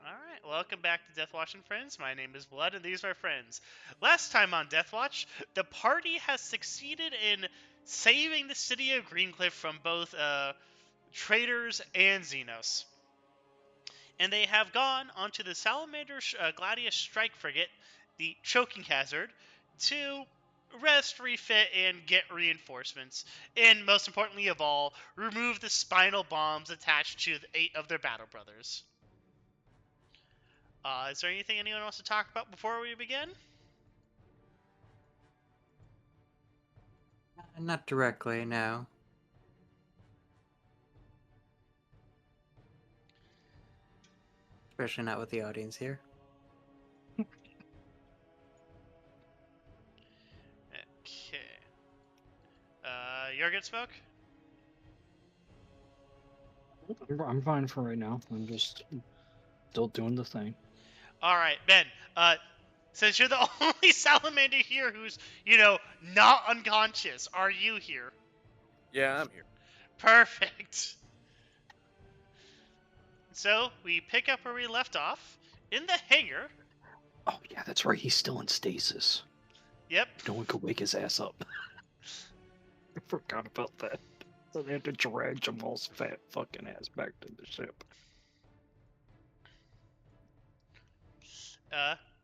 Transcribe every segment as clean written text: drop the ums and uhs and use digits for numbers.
Alright, welcome back to Deathwatch and Friends. My name is Blood, and these are my friends. Last time on Deathwatch, the party has succeeded in saving the city of Greencliff from both traitors and Xenos. And they have gone onto the Salamander Gladius Strike Frigate, the Choking Hazard, to rest, refit, and get reinforcements. And most importantly of all, remove the spinal bombs attached to 8 of their battle brothers. Is there anything anyone wants to talk about before we begin? Not directly, no. Especially not with the audience here. Okay. Jurgen spoke? I'm fine for right now. I'm just still doing the thing. Alright, Ben. Since you're the only salamander here who's, not unconscious, are you here? Yeah, I'm here. Perfect. So, we pick up where we left off. In the hangar. Oh yeah, that's right. He's still in stasis. Yep. No one could wake his ass up. I forgot about that. So they had to drag Jah'maul's fat fucking ass back to the ship.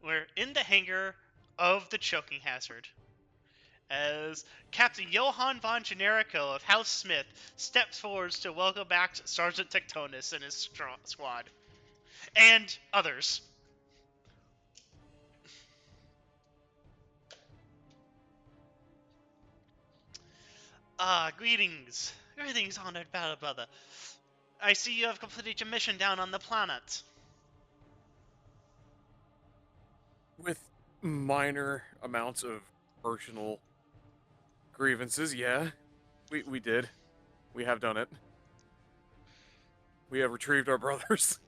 We're in the hangar of the Choking Hazard, as Captain Johann von Generico of House Smith steps forwards to welcome back Sergeant Tectonus and his squad. And others. Greetings. Greetings, honored battle brother. I see you have completed your mission down on the planet. With minor amounts of personal grievances, yeah. We did. We have done it. We have retrieved our brothers.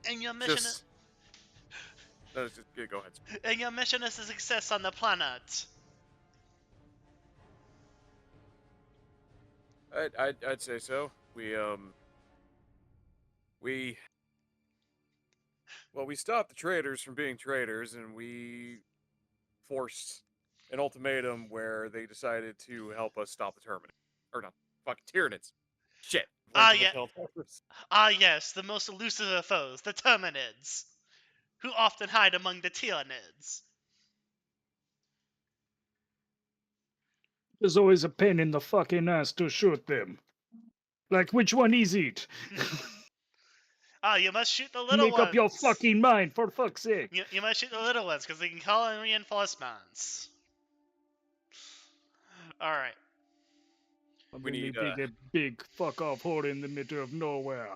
And your mission Go ahead. And your mission is a success on the planet. I'd say so. We stopped the traitors from being traitors, and we forced an ultimatum where they decided to help us stop the Terminator. Or not, fucking Tyranids. Shit. Yes, the most elusive of foes, the Terminids, who often hide among the Tyrannids. There's always a pain in the fucking ass to shoot them. Like, which one is it? You must shoot the little ones. Make up your fucking mind, for fuck's sake. You must shoot the little ones, because they can call in reinforcements. Alright. We need a big fuck off hole in the middle of nowhere.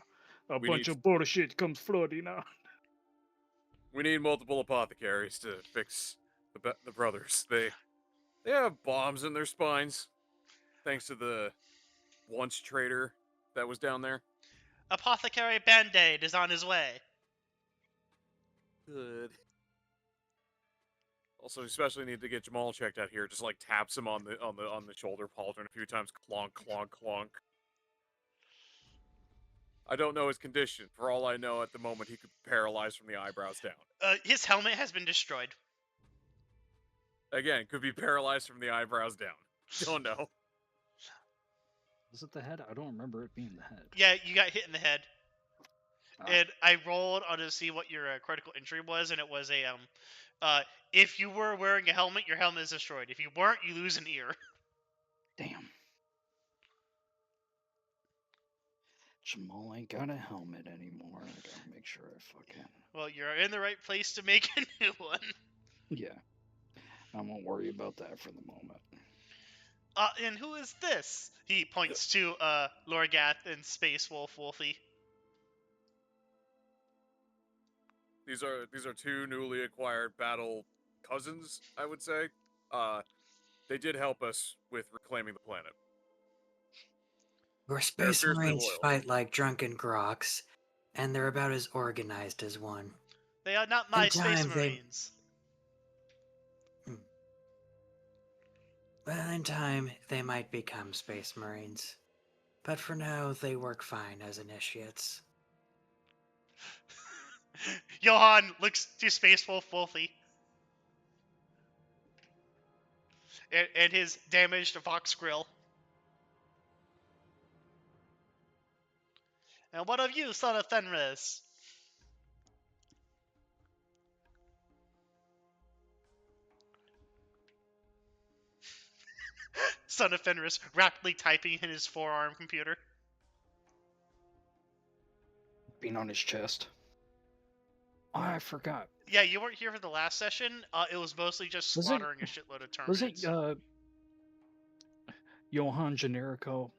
A bunch of bullshit comes flooding out. We need multiple apothecaries to fix the brothers. They have bombs in their spines, thanks to the once traitor that was down there. Apothecary Band-Aid is on his way. Good. Also, especially need to get Jah'maul checked out here. Just like taps him on the shoulder pauldron a few times. Clonk, clonk, clonk. I don't know his condition. For all I know, at the moment, he could be paralyzed from the eyebrows down. His helmet has been destroyed. Again, could be paralyzed from the eyebrows down. Don't know. Was it the head? I don't remember it being the head. Yeah, you got hit in the head. And I rolled on to see what your critical injury was, and it was if you were wearing a helmet, your helmet is destroyed. If you weren't, you lose an ear. Damn. Jah'maul ain't got a helmet anymore. I gotta make sure I fucking... Well, you're in the right place to make a new one. Yeah. I won't worry about that for the moment. And who is this? He points to Lorgath and Space Wolf Wolfie. These are two newly acquired battle cousins, I would say. They did help us with reclaiming the planet. Your Space Marines fight like drunken groks, and they're about as organized as one. They are not my Space Marines. Well, in time, they might become Space Marines. But for now, they work fine as initiates. Johann looks to Space Wolf Wolfie. And his damaged Vox Grill. And what of you, son of Fenris? Son of Fenris, rapidly typing in his forearm computer. Being on his chest. Oh, I forgot. Yeah, you weren't here for the last session. It was mostly just Was it- slaughtering a shitload of Was it terminates. Johann Generico,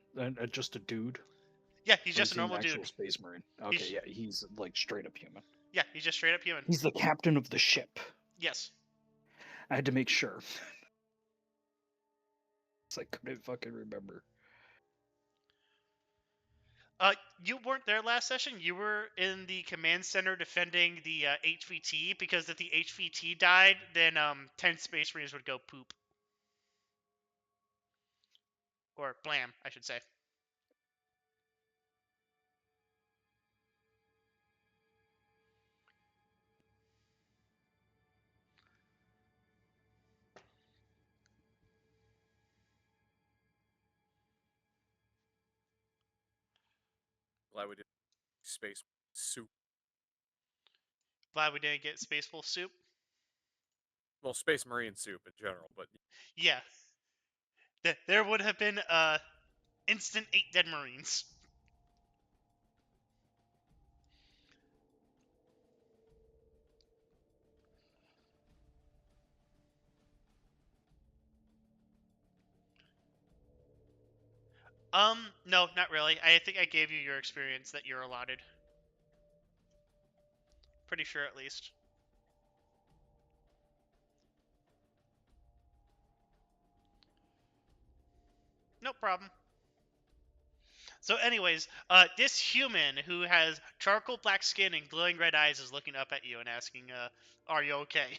just a dude? Yeah, he's Or just is a he an normal actual dude. space marine? Okay, He's- yeah, he's like straight up human. Yeah, he's just straight up human. He's the captain of the ship. Yes. I had to make sure. I couldn't fucking remember. You weren't there last session. You were in the command center defending the HVT, because if the HVT died, then 10 Space Marines would go poop. Or blam, I should say. Glad we did space soup. Glad we didn't get Space Wolf soup. Well, space marine soup in general, but Yeah. There would have been instant 8 dead Marines. No, not really. I think I gave you your experience that you're allotted. Pretty sure, at least. No problem. So anyways, this human who has charcoal black skin and glowing red eyes is looking up at you and asking, are you okay?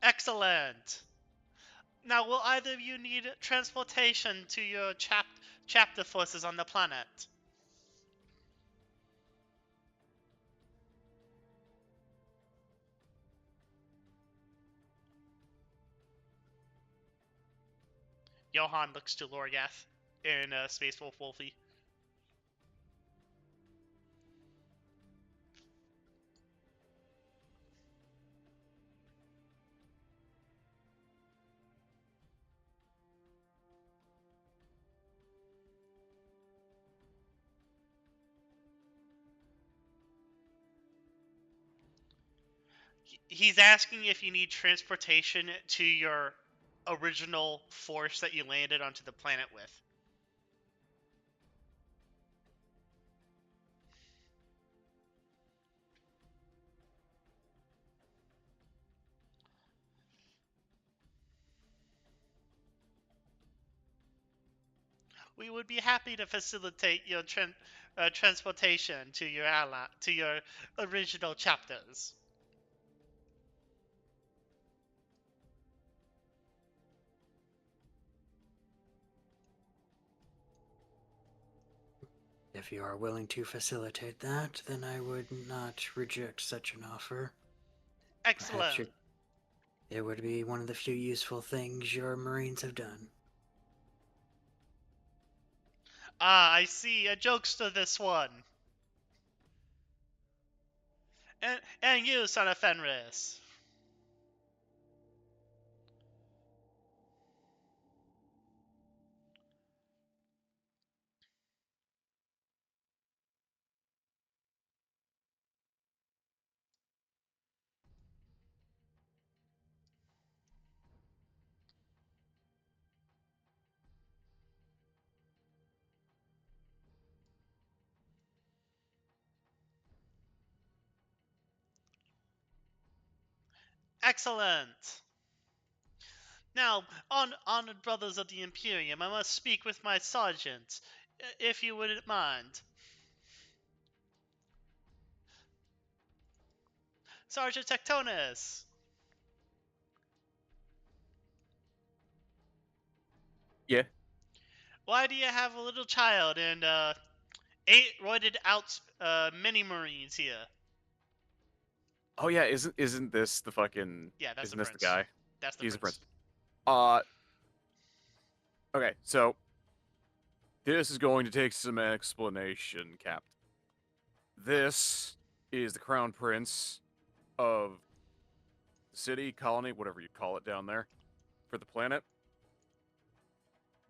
Excellent! Now, will either of you need transportation to your chapter forces on the planet? Johann looks to Lorgath in Space Wolf Wolfie. He's asking if you need transportation to your original force that you landed onto the planet with. We would be happy to facilitate your transportation to your original chapters. If you are willing to facilitate that, then I would not reject such an offer. Excellent. It would be one of the few useful things your Marines have done. Ah, I see. A jokester, this one. And you, son of Fenris. Excellent. Now, honored brothers of the Imperium, I must speak with my sergeant, if you wouldn't mind. Sergeant Tectonus. Yeah. Why do you have a little child and 8 roided out mini marines here? Oh yeah, isn't this the fucking Yeah, that's the isn't this the prince. guy? That's the He's the prince. prince. Uh okay, so this is going to take some explanation, Captain. This is the crown prince of the city, colony, whatever you call it down there, for the planet.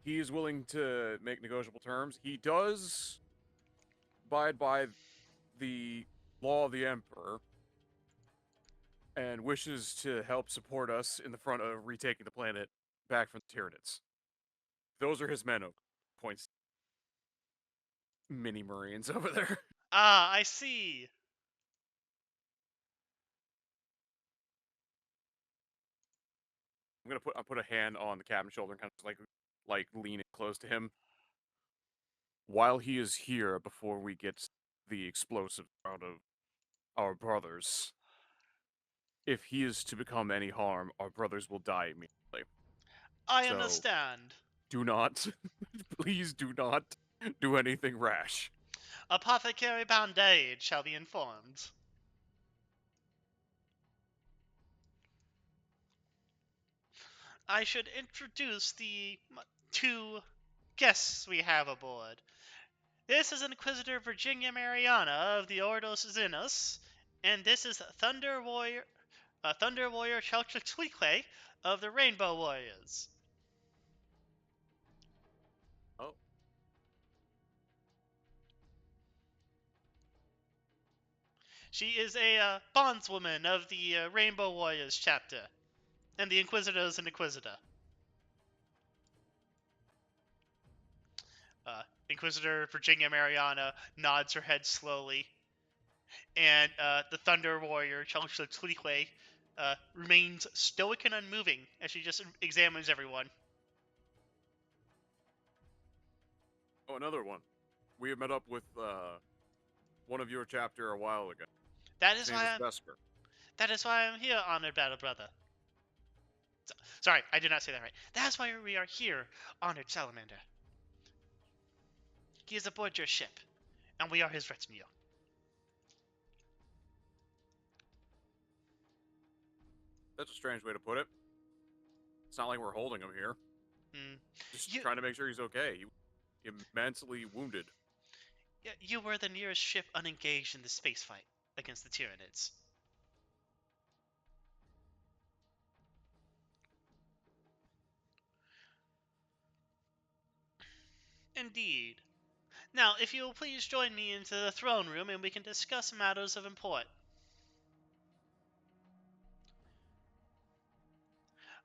He is willing to make negotiable terms. He does abide by the law of the Emperor and wishes to help support us in the front of retaking the planet back from the Tyranids. Those are his men. Points mini marines over there. Ah, I see. I'll put a hand on the captain's shoulder and kind of like leaning close to him. While he is here, before we get the explosive out of our brothers, if he is to become any harm, our brothers will die immediately. I So understand. do not, please do not do anything rash. Apothecary Band-Aid shall be informed. I should introduce the 2 guests we have aboard. This is Inquisitor Virginia Mariana of the Ordos Xenos, and this is Thunder Warrior Chelchixtlique of the Rainbow Warriors. Oh, She is a bondswoman of the Rainbow Warriors chapter, and the Inquisitor is an Inquisitor. Inquisitor Virginia Mariana nods her head slowly, and the Thunder Warrior Chelchixtlique remains stoic and unmoving as she just examines everyone. oh, another one. We have met up with one of your chapter a while ago. That His is name why was I'm. Vesper. That is why I'm here, honored battle brother. Sorry, I did not say that right. That's why we are here, honored Salamander. He is aboard your ship, and we are his retinue. That's a strange way to put it. It's not like we're holding him here. Mm. Just You, trying to make sure he's okay. He immensely wounded. you were the nearest ship unengaged in the space fight against the Tyranids. Indeed. Now, if you will please join me into the throne room and we can discuss matters of import.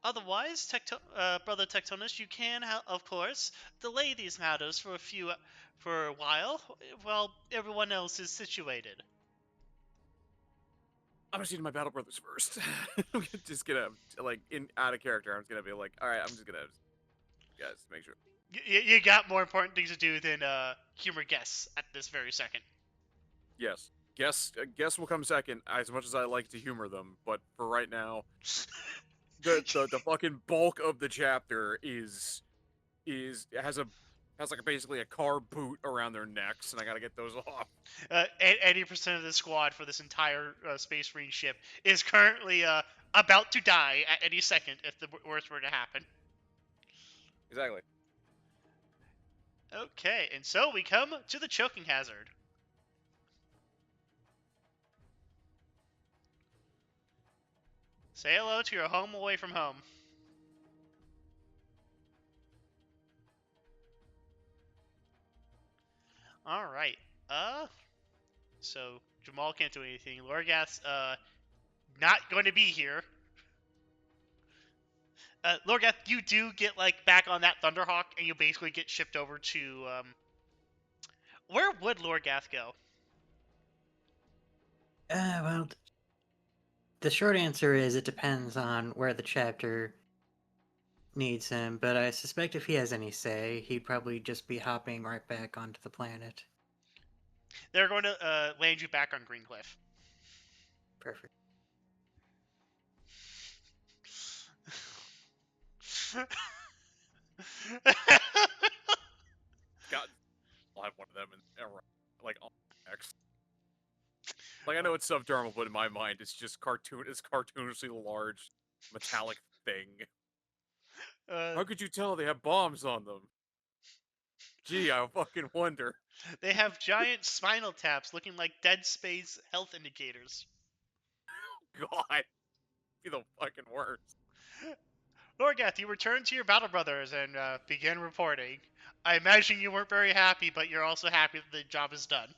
Otherwise, Brother Tectonus, you can, of course, delay these matters for a while everyone else is situated. I'm gonna see my battle brothers first. I'm just gonna like out of character. I'm just gonna be like, all right, I'm just gonna guys make sure. You got more important things to do than humor guests at this very second. Yes, guess will come second. As much as I like to humor them, but for right now, the fucking bulk of the chapter has like basically a car boot around their necks, and I gotta get those off. 80% of the squad for this entire Space Marine ship is currently about to die at any second if the worst were to happen. Exactly. Okay, and so we come to the choking hazard. Say hello to your home away from home. Alright. So Jah'maul can't do anything. Lorgath's not going to be here. Lorgath, you do get like back on that Thunderhawk, and you basically get shipped over to where would Lorgath go? Well, the short answer is it depends on where the chapter needs him, but I suspect if he has any say, he'd probably just be hopping right back onto the planet. They're going to land you back on Greencliff. Perfect. God, I'll have one of them in like on X. Like I know it's subdermal, but in my mind, it's just cartoonishly large, metallic thing. How could you tell they have bombs on them? Gee, I fucking wonder. They have giant spinal taps looking like Dead Space health indicators. God, be the fucking worst. Lorgath, you return to your battle brothers and begin reporting. I imagine you weren't very happy, but you're also happy that the job is done.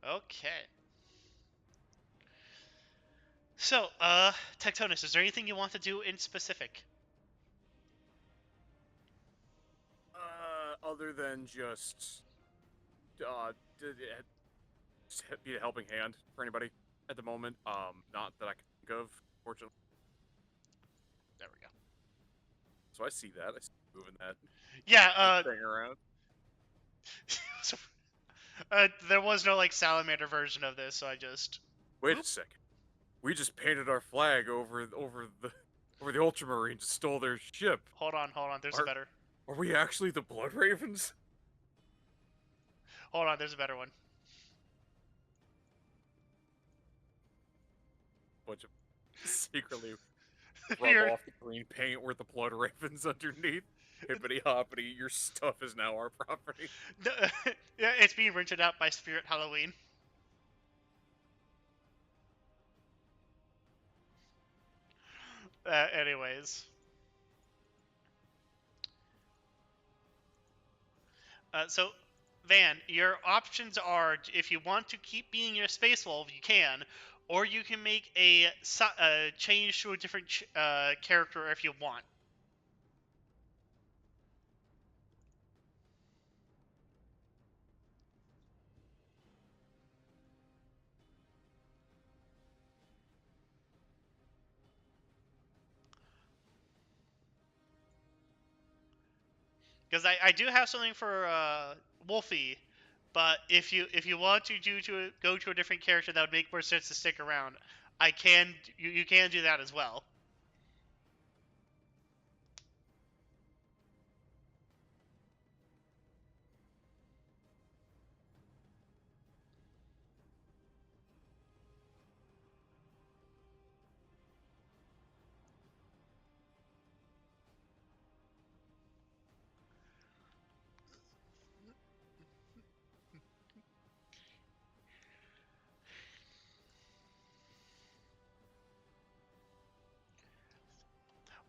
Okay. So, Tectonus, is there anything you want to do in specific? Other than just be a helping hand for anybody at the moment. Not that I can think of, fortunately. There we go. So I see that. I see moving that Yeah, thing around. so, there was no, like, Salamander version of this, so I just... Wait a second. We just painted our flag over the Ultramarines and stole their ship. Hold on, there's a better... Are we actually the Blood Ravens? Hold on, there's a better one. Bunch of secretly rub off the green paint with the Blood Ravens underneath. Hippity hoppity, your stuff is now our property. Yeah, it's being rented out by Spirit Halloween. Anyways. So, Van, your options are, if you want to keep being your Space Wolf, you can, or you can make a change to a different character if you want. Because I do have something for Wolfie, but if you want to go to a different character that would make more sense to stick around, you can do that as well.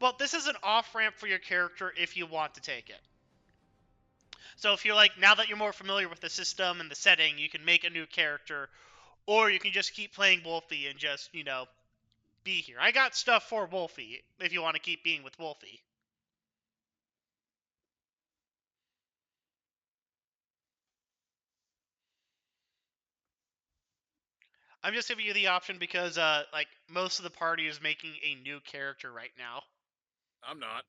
Well, this is an off-ramp for your character if you want to take it. So if you're like, now that you're more familiar with the system and the setting, you can make a new character, or you can just keep playing Wolfie and just, be here. I got stuff for Wolfie if you want to keep being with Wolfie. I'm just giving you the option because, like, most of the party is making a new character right now. I'm not.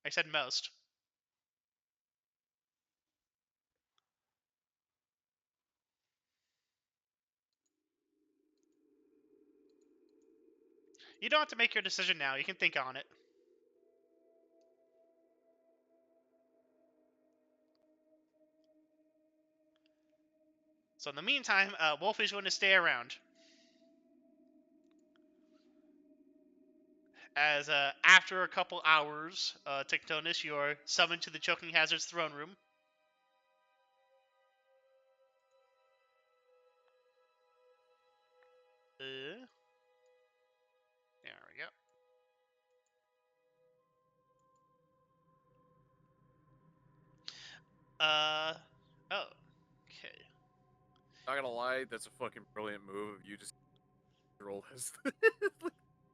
I said most. You don't have to make your decision now. You can think on it. So in the meantime, Wolfie's going to stay around. As after a couple hours, Tectonus, you are summoned to the Choking Hazard's throne room. There we go. Oh, okay. Not gonna lie, that's a fucking brilliant move. You just roll as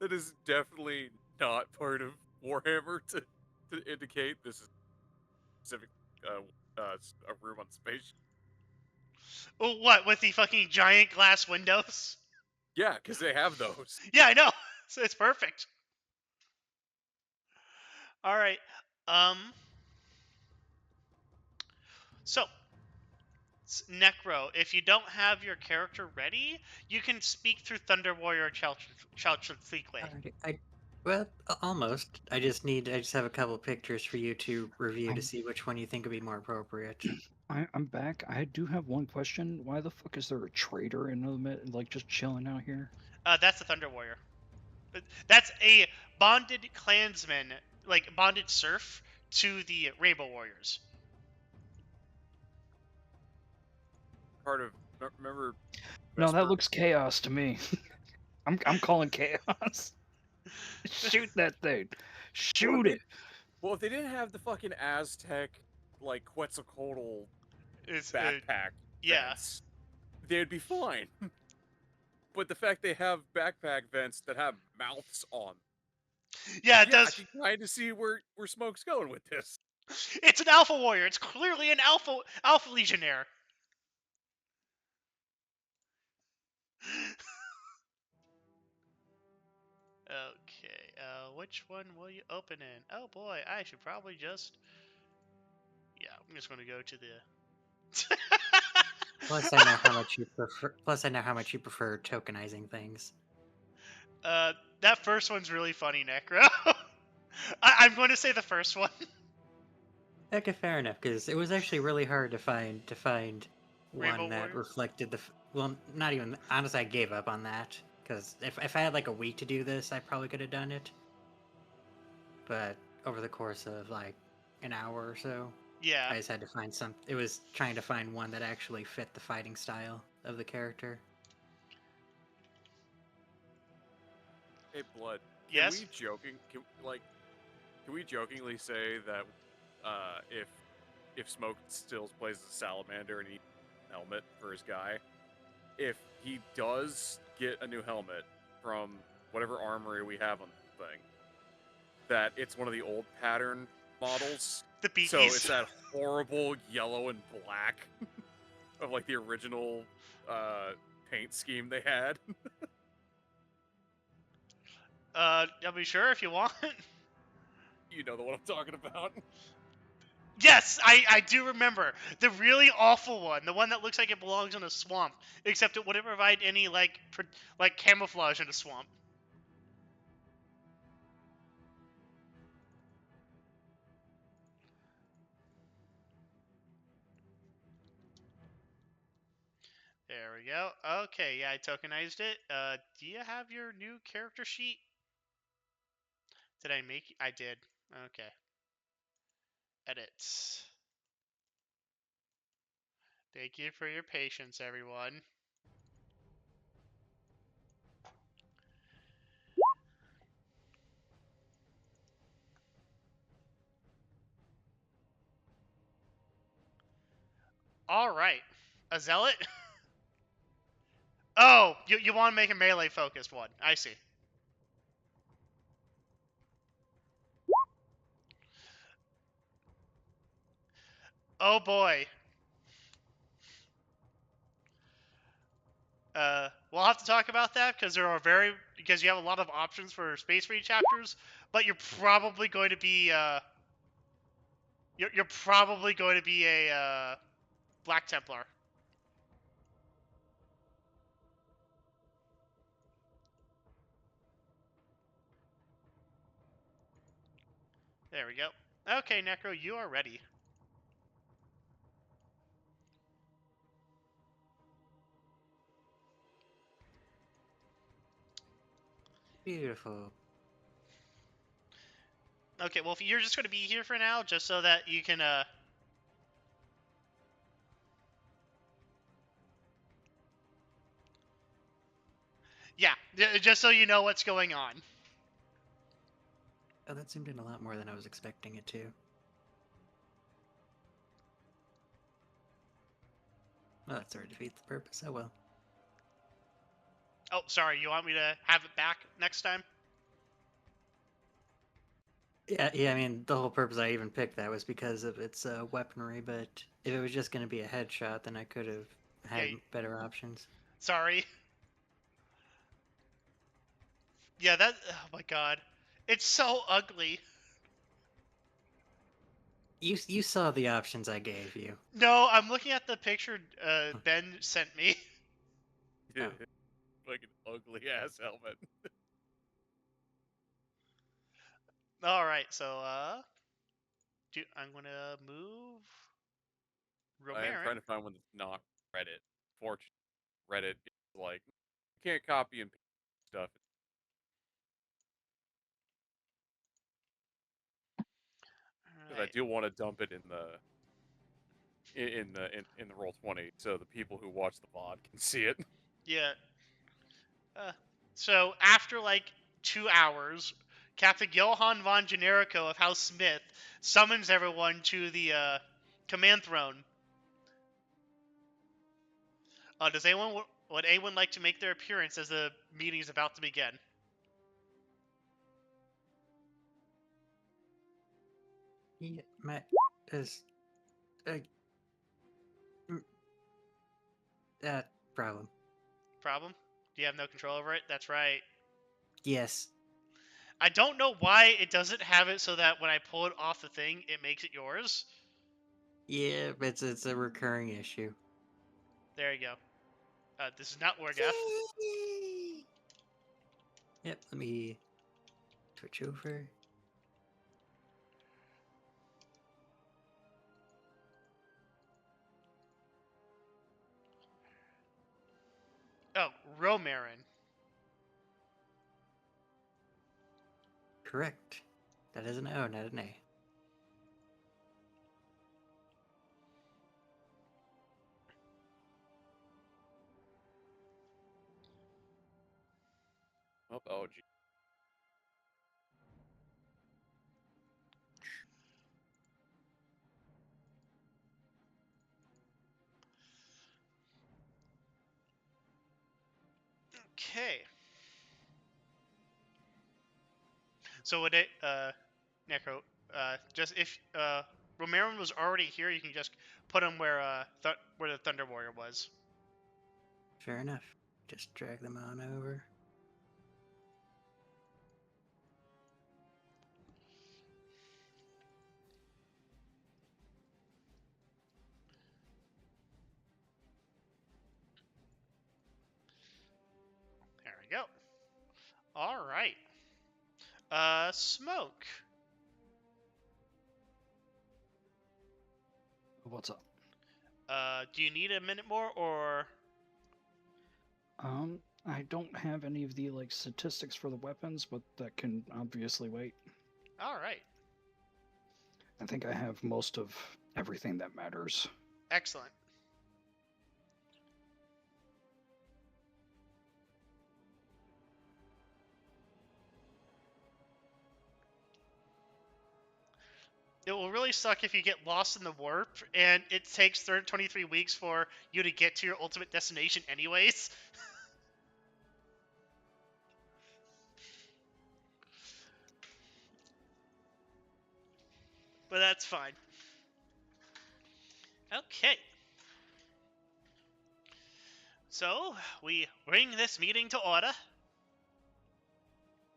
that is definitely not part of Warhammer to indicate this is specific a room on space. Oh, what, with the fucking giant glass windows? Yeah, because they have those. Yeah, I know. So it's perfect. All right. Um. So, Necro, if you don't have your character ready, you can speak through Thunder Warrior Chalchutlikwe. Well, almost. I just have a couple pictures for you to review to see which one you think would be more appropriate. I'm back. I do have one question. Why the fuck is there a traitor in the like just chilling out here? That's the Thunder Warrior. That's a bonded clansman, like bonded serf to the Rainbow Warriors. Part of remember. No, that Vesper? looks chaos to me. I'm calling chaos. Shoot that thing. Shoot it. Well, if they didn't have the fucking Aztec like Quetzalcoatl It's backpack yeah. vents, they'd be fine. But the fact they have backpack vents that have mouths on. Yeah, it does. I can kind of see where Smoke's going with this. It's an Alpha Warrior. It's clearly an Alpha Legionnaire. Okay, which one will you open in? Oh boy, I should probably just... Yeah, I'm just gonna go to the... Plus, I know how much you prefer. Plus, I know how much you prefer tokenizing things. That first one's really funny, Necro. I'm going to say the first one. Okay, fair enough. Because it was actually really hard to find Rainbow one that Warrior? reflected the. Well, not even. Honestly, I gave up on that because if I had like a week to do this, I probably could have done it. But over the course of like an hour or so, Yeah. I just had to find some. It was trying to find one that actually fit the fighting style of the character. Hey, Blood. Yes? Can we jokingly say that if Smoke still plays as a Salamander and he needs a helmet for his guy, if he does get a new helmet from whatever armory we have on the thing, that it's one of the old pattern models. The beakies. So it's that horrible yellow and black of like the original paint scheme they had. I'll be sure if you want. You know the one I'm talking about. Yes, I do remember. The really awful one. The one that looks like it belongs in a swamp. Except it wouldn't provide any, like camouflage in a swamp. There we go. Okay, yeah, I tokenized it. Do you have your new character sheet? Did I make... I did. Okay. Edits. Thank you for your patience, everyone. Alright. A zealot? Oh, you want to make a melee focused one. I see. Oh boy. We'll have to talk about that because you have a lot of options for Space Marine chapters, but you're probably going to be you're probably going to be a Black Templar. There we go. Okay, Necro, you are ready. Beautiful. Okay, well, if you're just going to be here for now, just so that you can, yeah, just so you know what's going on. Oh, that zoomed in a lot more than I was expecting it to. Well, that sort of defeats the purpose. Oh well. Oh, sorry, you want me to have it back next time? Yeah. I mean, the whole purpose I even picked that was because of its weaponry. But if it was just going to be a headshot, then I could have had Yeah, better options. sorry. Yeah, that, oh my god. It's so ugly. You saw the options I gave you. No, I'm looking at the picture Ben sent me. Oh. Like an ugly ass helmet. Alright, so, I'm gonna move I am Romarin. trying to find one that's not Reddit. Fortunately, Reddit is like you can't copy and paste stuff. Because I Alright, do want to dump it in the roll 20, so the people who watch the VOD can see it. yeah. So, after like 2 hours, Captain Johann von Generico of House Smith summons everyone to the command throne. Would anyone like to make their appearance as the meeting is about to begin? Yeah, my is uh, mm, that problem. Problem? Do you have no control over it? That's right. Yes. I don't know why it doesn't have it so that when I pull it off the thing, it makes it yours. Yeah, it's a recurring issue. There you go. This is not Wargath. Yep. Let me switch over. Oh, Romarin. Correct. That is an O, not an A. Oh, gee. Okay. So would it, Necro, just if Romarin was already here, you can just put him where where the Thunder Warrior was. Fair enough. Just drag them on over. There we go. All right. Smoke. What's up? Do you need a minute more, or I don't have any of the like statistics for the weapons, but that can obviously wait. all right? I think I have most of everything that matters. Excellent. It will really suck if you get lost in the warp, and it takes 23 weeks for you to get to your ultimate destination anyways. But that's fine. Okay. So, we bring this meeting to order.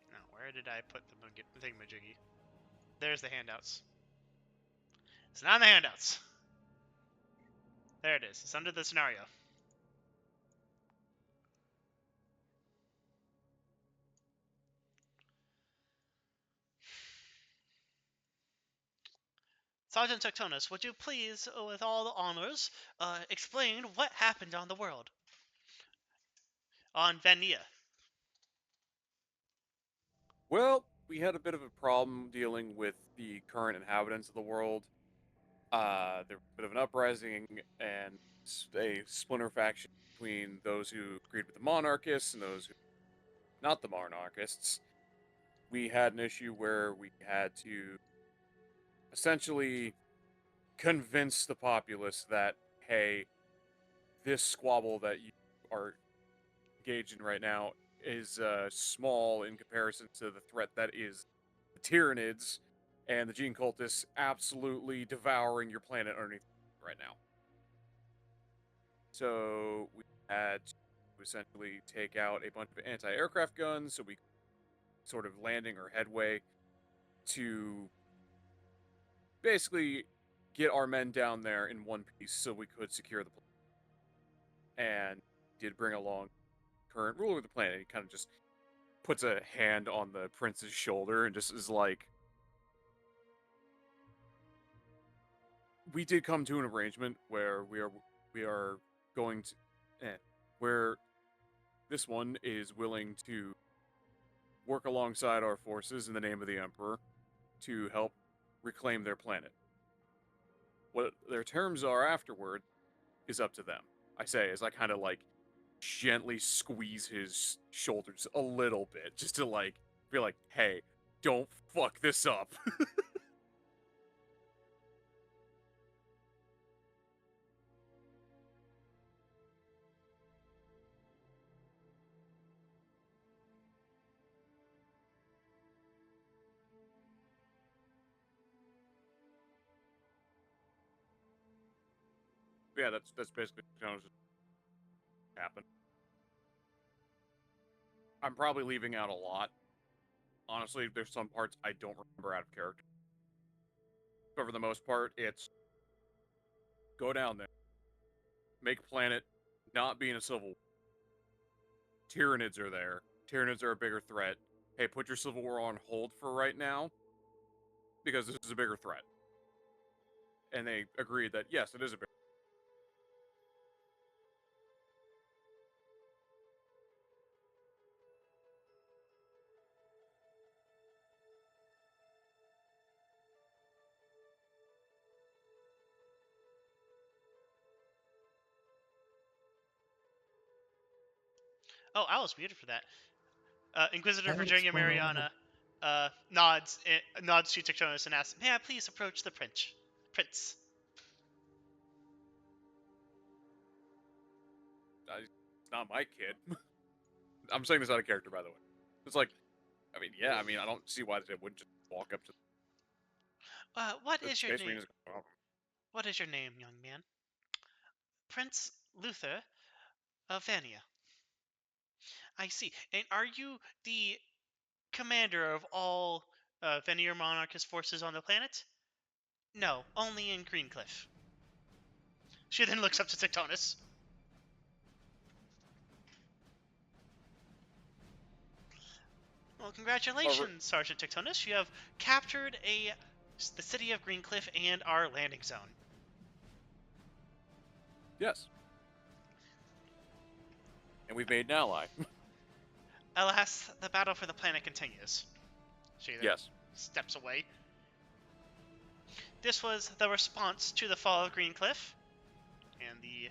Now, where did I put the thingamajiggy? There's the handouts. It's not in the handouts. There it is. It's under the scenario. Sergeant Tectonus, would you please, with all the honors, explain what happened on the world? On Vania. Well, we had a bit of a problem dealing with the current inhabitants of the world. There was a bit of an uprising and a splinter faction between those who agreed with the monarchists and those who not the monarchists. We had an issue where we had to essentially convince the populace that, hey, this squabble that you are engaged in right now is small in comparison to the threat that is the Tyranids and the Gene Cultists absolutely devouring your planet underneath right now. So we had to essentially take out a bunch of anti-aircraft guns so we could sort of landing or headway to basically get our men down there in one piece so we could secure the planet. And did bring along current ruler of the planet. He kind of just puts a hand on the prince's shoulder and just is like, we did come to an arrangement where we are going to where this one is willing to work alongside our forces in the name of the Emperor to help reclaim their planet. What their terms are afterward is up to them. I say as I kind of like gently squeeze his shoulders a little bit just to like be like, hey, don't fuck this up. Yeah, that's basically what happened. I'm probably leaving out a lot. Honestly, there's some parts I don't remember out of character. But for the most part, it's go down there, make planet not be in a civil war. Tyranids are there. Tyranids are a bigger threat. Hey, put your civil war on hold for right now because this is a bigger threat. And they agreed that yes, it is a bigger. Oh, I was muted for that. Inquisitor That Virginia explain a little. Mariana nods to Tectonus and asks, "May I please approach the prince?" Prince. It's not my kid. I'm saying this out of character, by the way. It's like, I mean, yeah, I mean, I don't see why they wouldn't just walk up to What the is your Space name? Marines. What is your name, young man? Prince Luther of Vania. I see. And are you the commander of all Vanir monarchist forces on the planet? No, only in Greencliff. She then looks up to Tectonus. Well, congratulations, Sergeant Tectonus. You have captured the city of Greencliff and our landing zone. Yes. And we've made an ally. Alas, the battle for the planet continues. She then Yes. steps away. This was the response to the fall of Greencliff, and the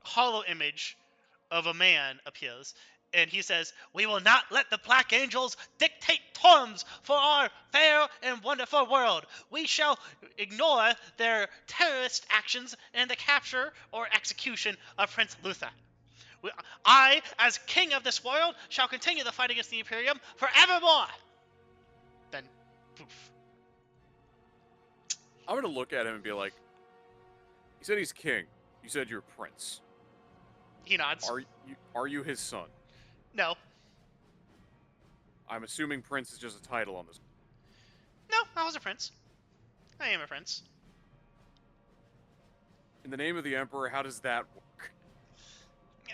hollow image of a man appears, and he says, "We will not let the Black Angels dictate terms for our fair and wonderful world. We shall ignore their terrorist actions and the capture or execution of Prince Luther. I, as king of this world, shall continue the fight against the Imperium forevermore." Then, poof. I'm gonna look at him and be like, he said he's king. You said you're prince. He nods. Are you his son? No. I'm assuming prince is just a title on this. No, I was a prince. I am a prince. In the name of the Emperor, how does that work?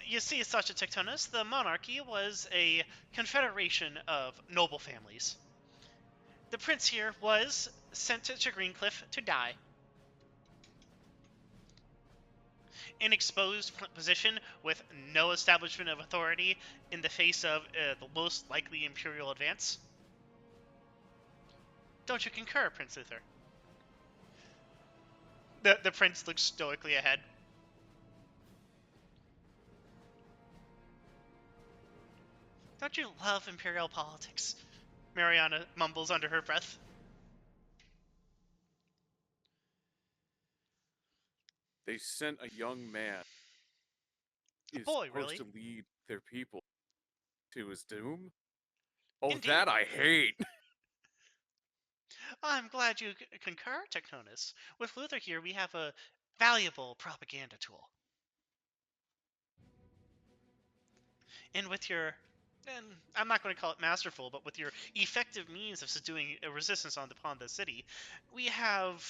You see, Sergeant Tectonus, the monarchy was a confederation of noble families. The prince here was sent to Greencliff to die. An exposed position with no establishment of authority in the face of the most likely imperial advance. Don't you concur, Prince Luther? The prince looks stoically ahead. Don't you love imperial politics? Mariana mumbles under her breath. They sent a young man A is boy, supposed really? to lead their people to his doom. Oh, Indeed. that I hate. I'm glad you concur, Tectonus. With Luther here, we have a valuable propaganda tool. And with your, and I'm not going to call it masterful, but with your effective means of subduing a resistance upon the city, we have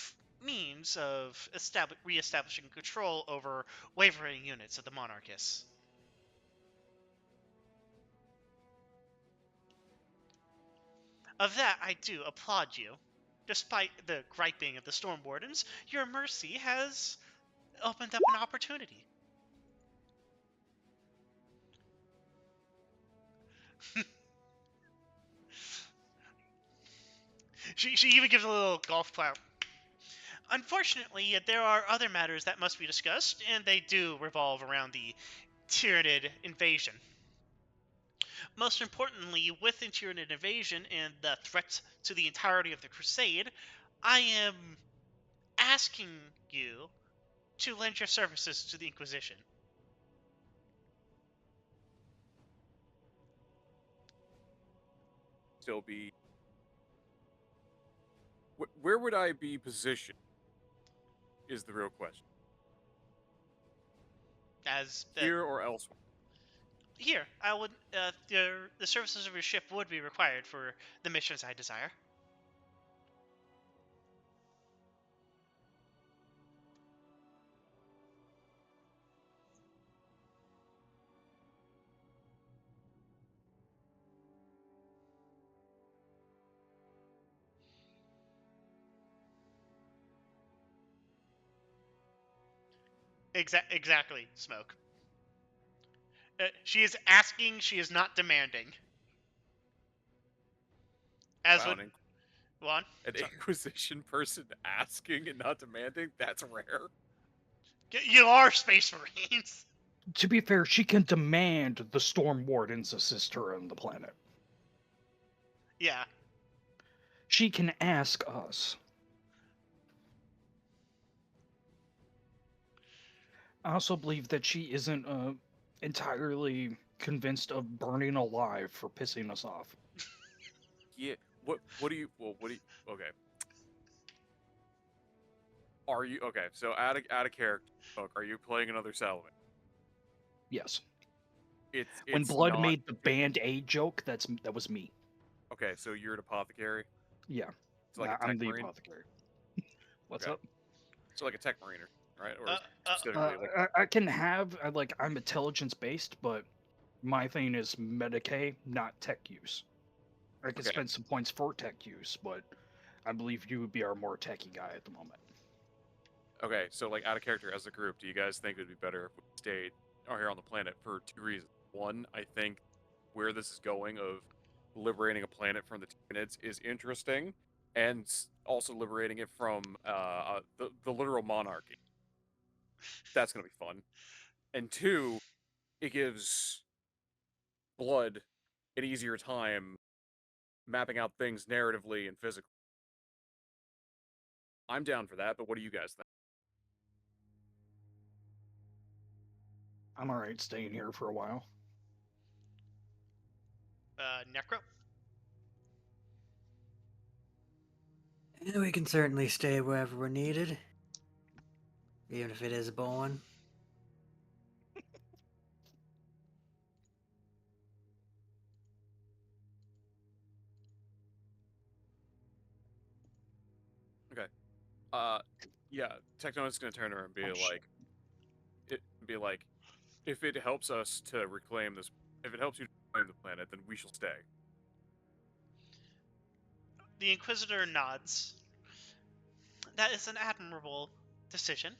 means of re-establishing control over wavering units of the monarchists. Of that, I do applaud you. Despite the griping of the Storm Wardens, your mercy has opened up an opportunity. She even gives a little golf clap. Unfortunately, there are other matters that must be discussed, and they do revolve around the Tyranid invasion. Most importantly, with the Tyranid invasion and the threat to the entirety of the Crusade, I am asking you to lend your services to the Inquisition. Still be. Where would I be positioned? Is the real question. As Here or elsewhere? here, I would the services of your ship would be required for the missions I desire. Exactly, Smoke. She is asking, she is not demanding. As Wow, would Juan. an Inquisition person asking and not demanding? That's rare. You are Space Marines. To be fair, she can demand the Storm Wardens assist her on the planet. Yeah. She can ask us. I also believe that she isn't entirely convinced of burning alive for pissing us off. Yeah. What do you? Well, what do you? Okay. Are you okay? So out of character, Book, are you playing another Salamander? Yes. It's When Blood not made the Band-Aid joke, that was me. okay. So you're an apothecary. Yeah. It's like a I'm tech the marine. apothecary. What's Okay. up? So like a tech mariner, right? Or Uh, specifically like I can have I'm intelligence based, but my thing is Medicaid, not tech use. I could okay. spend some points for tech use, but I believe you would be our more techy guy at the moment. Okay. So like out of character as a group, do you guys think it would be better if we stayed here on the planet for two reasons? One, I think where this is going of liberating a planet from the Tyranids is interesting, and also liberating it from the literal monarchy. That's gonna be fun. And two, it gives Blood an easier time mapping out things narratively and physically. I'm down for that, but what do you guys think? I'm alright staying here for a while. Necro. And we can certainly stay wherever we're needed, even if it is a born. Okay. Yeah, Tectonus is gonna turn around and be Oh, shit. like, if it helps us to reclaim this, if it helps you to reclaim the planet, then we shall stay. The Inquisitor nods. That is an admirable decision,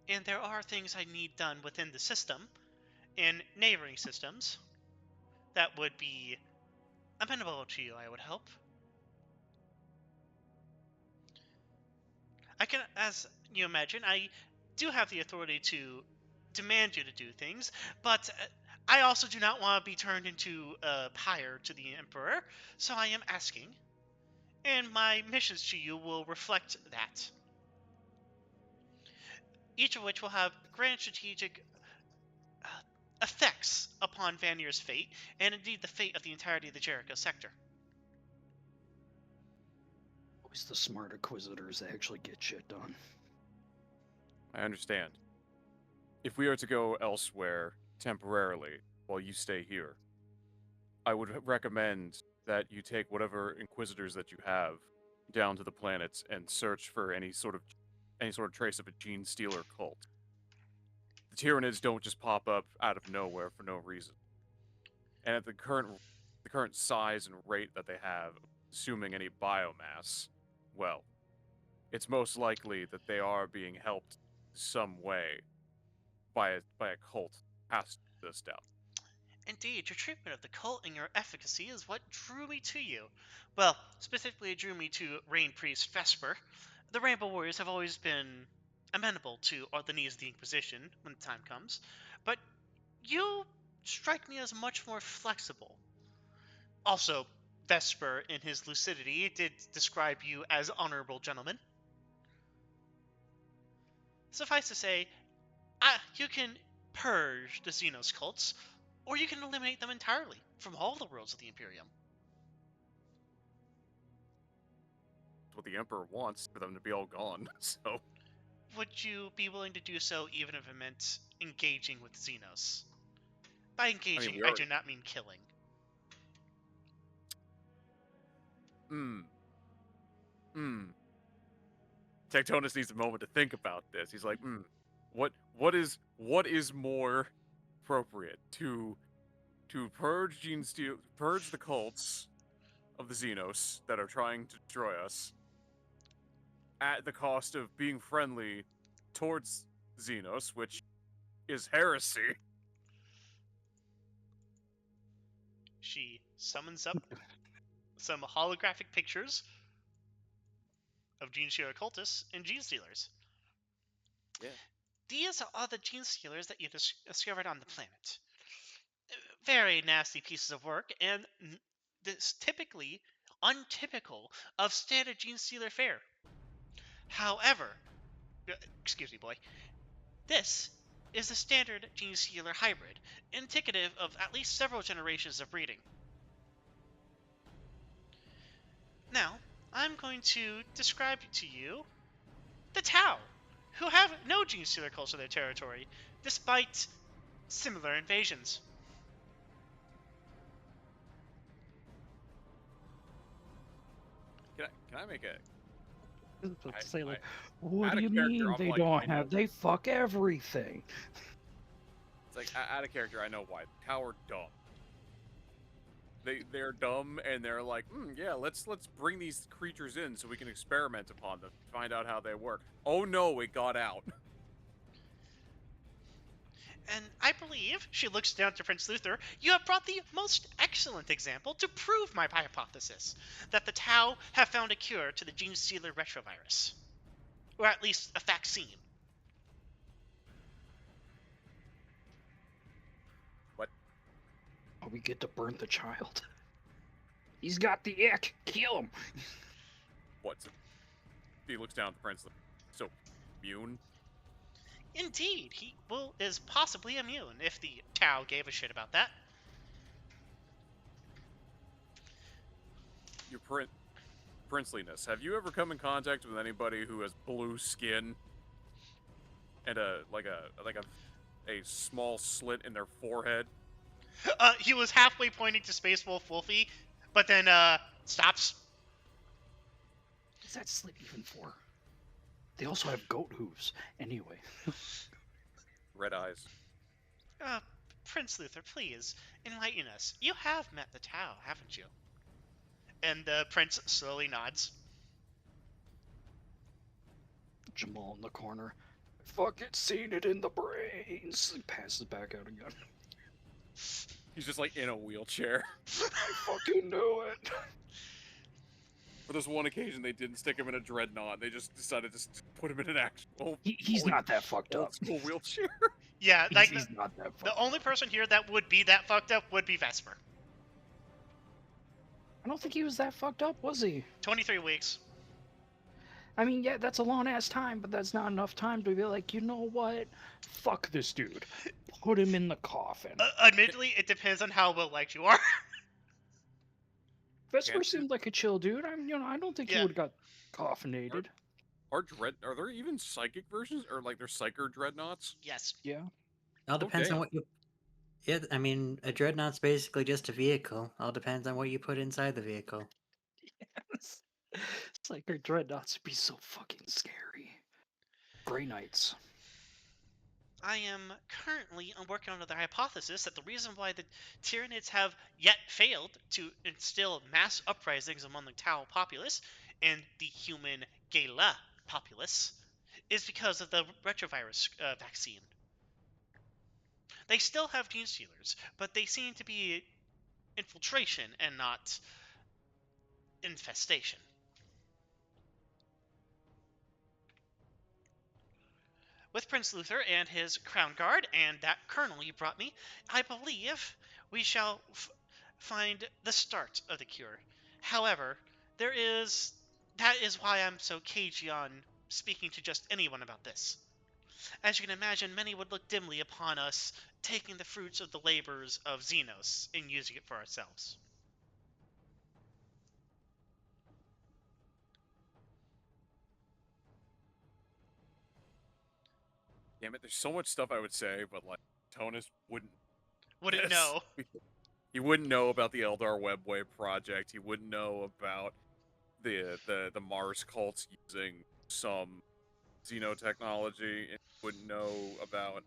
and there are things I need done within the system and neighboring systems that would be amenable to you, I would hope. I can, as you imagine, I do have the authority to demand you to do things, but I also do not want to be turned into a pyre to the Emperor, so I am asking, and my missions to you will reflect that. Each of which will have grand strategic effects upon Vanir's fate, and indeed the fate of the entirety of the Jericho sector. Always the smart Inquisitors that actually get shit done. I understand. If we are to go elsewhere temporarily while you stay here, I would recommend that you take whatever Inquisitors that you have down to the planets and search for any sort of trace of a gene stealer cult. The Tyranids don't just pop up out of nowhere for no reason. And at the current size and rate that they have, assuming any biomass, well, it's most likely that they are being helped some way by a cult. Past this doubt. Indeed, your treatment of the cult and your efficacy is what drew me to you. Well, specifically, it drew me to Rain Priest Vesper. The Rainbow Warriors have always been amenable to the needs of the Inquisition when the time comes, but you strike me as much more flexible. Also, Vesper, in his lucidity, did describe you as honorable gentlemen. Suffice to say, you can purge the Xenos cults, or you can eliminate them entirely from all the worlds of the Imperium. That's what the Emperor wants, for them to be all gone, so... Would you be willing to do so even if it meant engaging with Xenos? By engaging, I do not mean killing. Tectonus needs a moment to think about this. He's like, what is more appropriate to purge purge the cults of the Xenos that are trying to destroy us at the cost of being friendly towards Xenos, which is heresy. She summons up some holographic pictures of Gene Stealer cultists and Gene Stealers. Yeah. These are the Gene Stealers that you discovered on the planet. Very nasty pieces of work, and this typically untypical of standard Gene Stealer fare. However, excuse me, boy, this is a standard Gene Stealer hybrid, indicative of at least several generations of breeding. Now, I'm going to describe to you the Tau, who have no Gene Stealer cults in their territory, despite similar invasions. Can I make a... What out do of you character, mean I'm they like, don't I know. have? They fuck everything. It's like, out of character, I know why. Tau are dumb. They're dumb, and they're like, yeah, let's bring these creatures in so we can experiment upon them, find out how they work. Oh no, it got out. And I believe, she looks down to Prince Luther, you have brought the most excellent example to prove my hypothesis, that the Tau have found a cure to the Gene Stealer retrovirus. Or at least a vaccine. What? Oh, we get to burn the child. He's got the ick. Kill him. What? He looks down at the prince. So, immune? Indeed, he is possibly immune, if the Tau gave a shit about that. Your princeliness. Have you ever come in contact with anybody who has blue skin and a small slit in their forehead? He was halfway pointing to Space Wolf Wolfie, but then stops. What's that slit even for? They also have goat hooves. Anyway. Red eyes. Prince Luther, please, enlighten us. You have met the Tau, haven't you? And the prince slowly nods. Jah'maul in the corner. Fucking seen it in the brains. He passes back out again. He's just like in a wheelchair. I fucking knew it. For this one occasion, they didn't stick him in a dreadnought. They just decided to put him in an actual. He's not that fucked old up. school wheelchair. Yeah, like He's not that fucked the up. only person here that would be that fucked up would be Vesper. I don't think he was that fucked up, was he? 23 weeks. I mean, yeah, that's a long ass time, but that's not enough time to be like, you know what? Fuck this dude. Put him in the coffin. Admittedly, it depends on how well liked you are. Vesper seemed like a chill dude. I don't think he Yeah. would have got coffinated. Are there even psychic versions or like they're psyker dreadnoughts? Yes. Yeah. All depends on damn. what you. Yeah, I mean, a dreadnought's basically just a vehicle. All depends on what you put inside the vehicle. Yes. It's like our dreadnoughts would be so fucking scary. Grey Knights. I am currently working on the hypothesis that the reason why the Tyranids have yet failed to instill mass uprisings among the Tau populace and the human Gala populace is because of the retrovirus vaccine. They still have gene stealers, but they seem to be infiltration and not infestation. With Prince Luther and his crown guard and that colonel you brought me, I believe we shall find the start of the cure. However, that is why I'm so cagey on speaking to just anyone about this. As you can imagine, many would look dimly upon us taking the fruits of the labors of Xenos and using it for ourselves. Damn it, there's so much stuff I would say, but like Tectonus wouldn't. Wouldn't know. He wouldn't know about the Eldar Webway project. He wouldn't know about the Mars cults using some xenotechnology, and wouldn't know about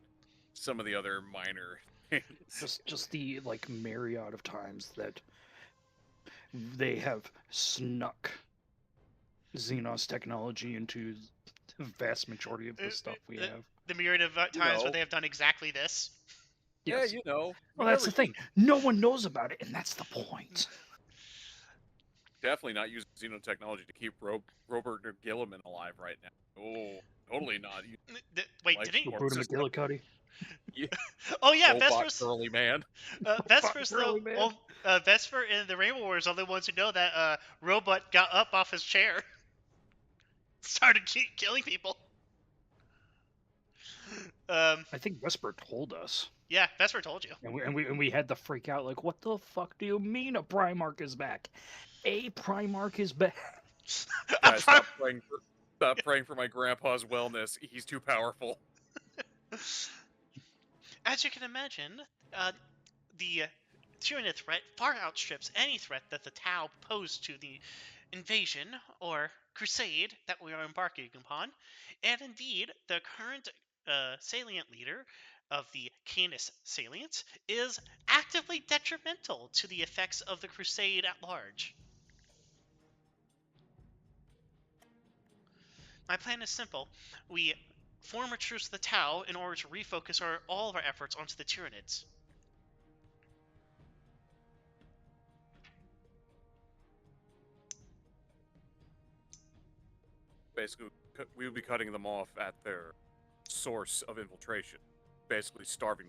some of the other minor things. Just the like myriad of times that they have snuck Xenos technology into the vast majority of the stuff we have. The myriad of times know. where they have done exactly this. Yeah, Yes. you know. Well, that's the thing. No one knows about it, and that's the point. Definitely not using xenotechnology to keep Robert Gilliman alive right now. Oh, totally not. Wait, Life did he? support Buddha system. McGillicuddy. Oh yeah, Robot Vesper's. curly man. Vesper's Really, the man? Vesper and the Rainbow Wars are the ones who know that Robot got up off his chair, started killing people. I think Vesper told us, Yeah, Vesper told you. and we had to freak out. Like, what the fuck do you mean a Primarch is back? A Primarch is back. Guys, stop praying for my grandpa's wellness. He's too powerful. As you can imagine, the Tyranid threat far outstrips any threat that the Tau pose to the invasion or crusade that we are embarking upon, and indeed, the current salient leader of the Canis salient is actively detrimental to the effects of the crusade at large. My plan is simple. We form a truce with the Tau in order to refocus all of our efforts onto the Tyranids. Basically, we would be cutting them off at their source of infiltration. Basically, starving.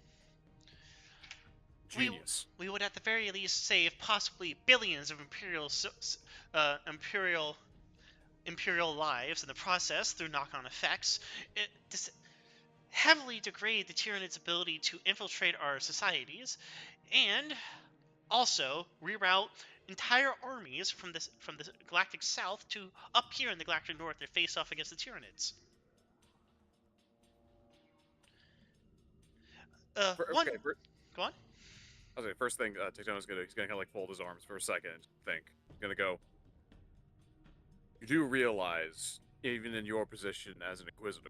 Genius. We would at the very least save possibly billions of imperial lives in the process through knock-on effects. It heavily degrade the Tyranid's ability to infiltrate our societies, and also reroute entire armies from the galactic south to up here in the galactic north to face off against the Tyranids. Go on. Okay, first thing, Tectonus he's gonna kind of like fold his arms for a second and think. He's gonna go. You do realize, even in your position as an Inquisitor,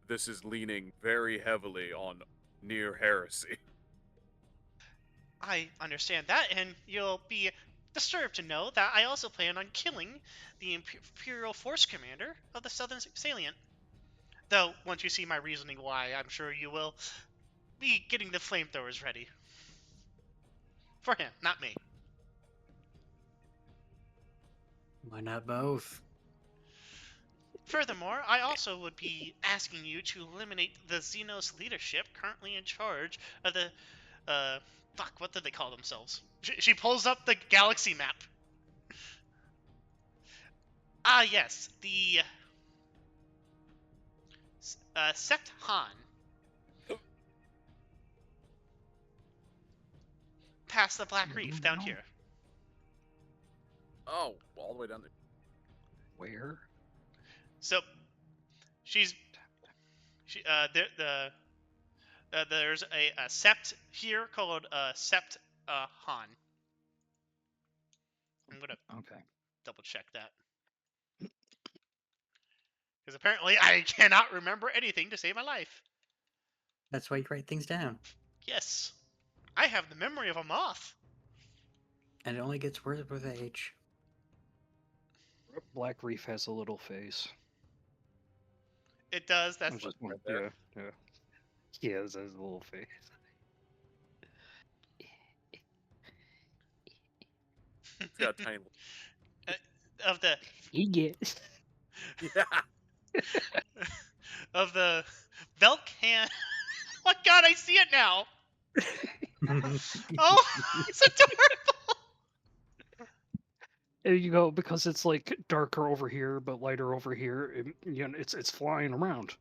this is leaning very heavily on near heresy. I understand that, and you'll be disturbed to know that I also plan on killing the Imperial Force Commander of the Southern Salient. Though, once you see my reasoning why, I'm sure you will be getting the flamethrowers ready. For him, not me. Why not both? Furthermore, I also would be asking you to eliminate the Xenos leadership currently in charge of the, fuck, what do they call themselves? She pulls up the galaxy map. Ah, yes, the Sect Han. Past the Black Reef, down No. here. Oh, all the way down there. Where? So, she's... there's a Sept here called Sept Han. I'm gonna Okay. double check that. Because apparently I cannot remember anything to save my life. That's why you write things down. Yes. I have the memory of a moth. And it only gets worse with age. Black Reef has a little face. It does, I that's was what... just Right there. yeah. He has his little face. It's got a tiny. Of the... He gets. Yeah. Of the... Velcan... Oh god, I see it now! Oh, it's adorable! There you go, because it's like darker over here, but lighter over here. It's flying around.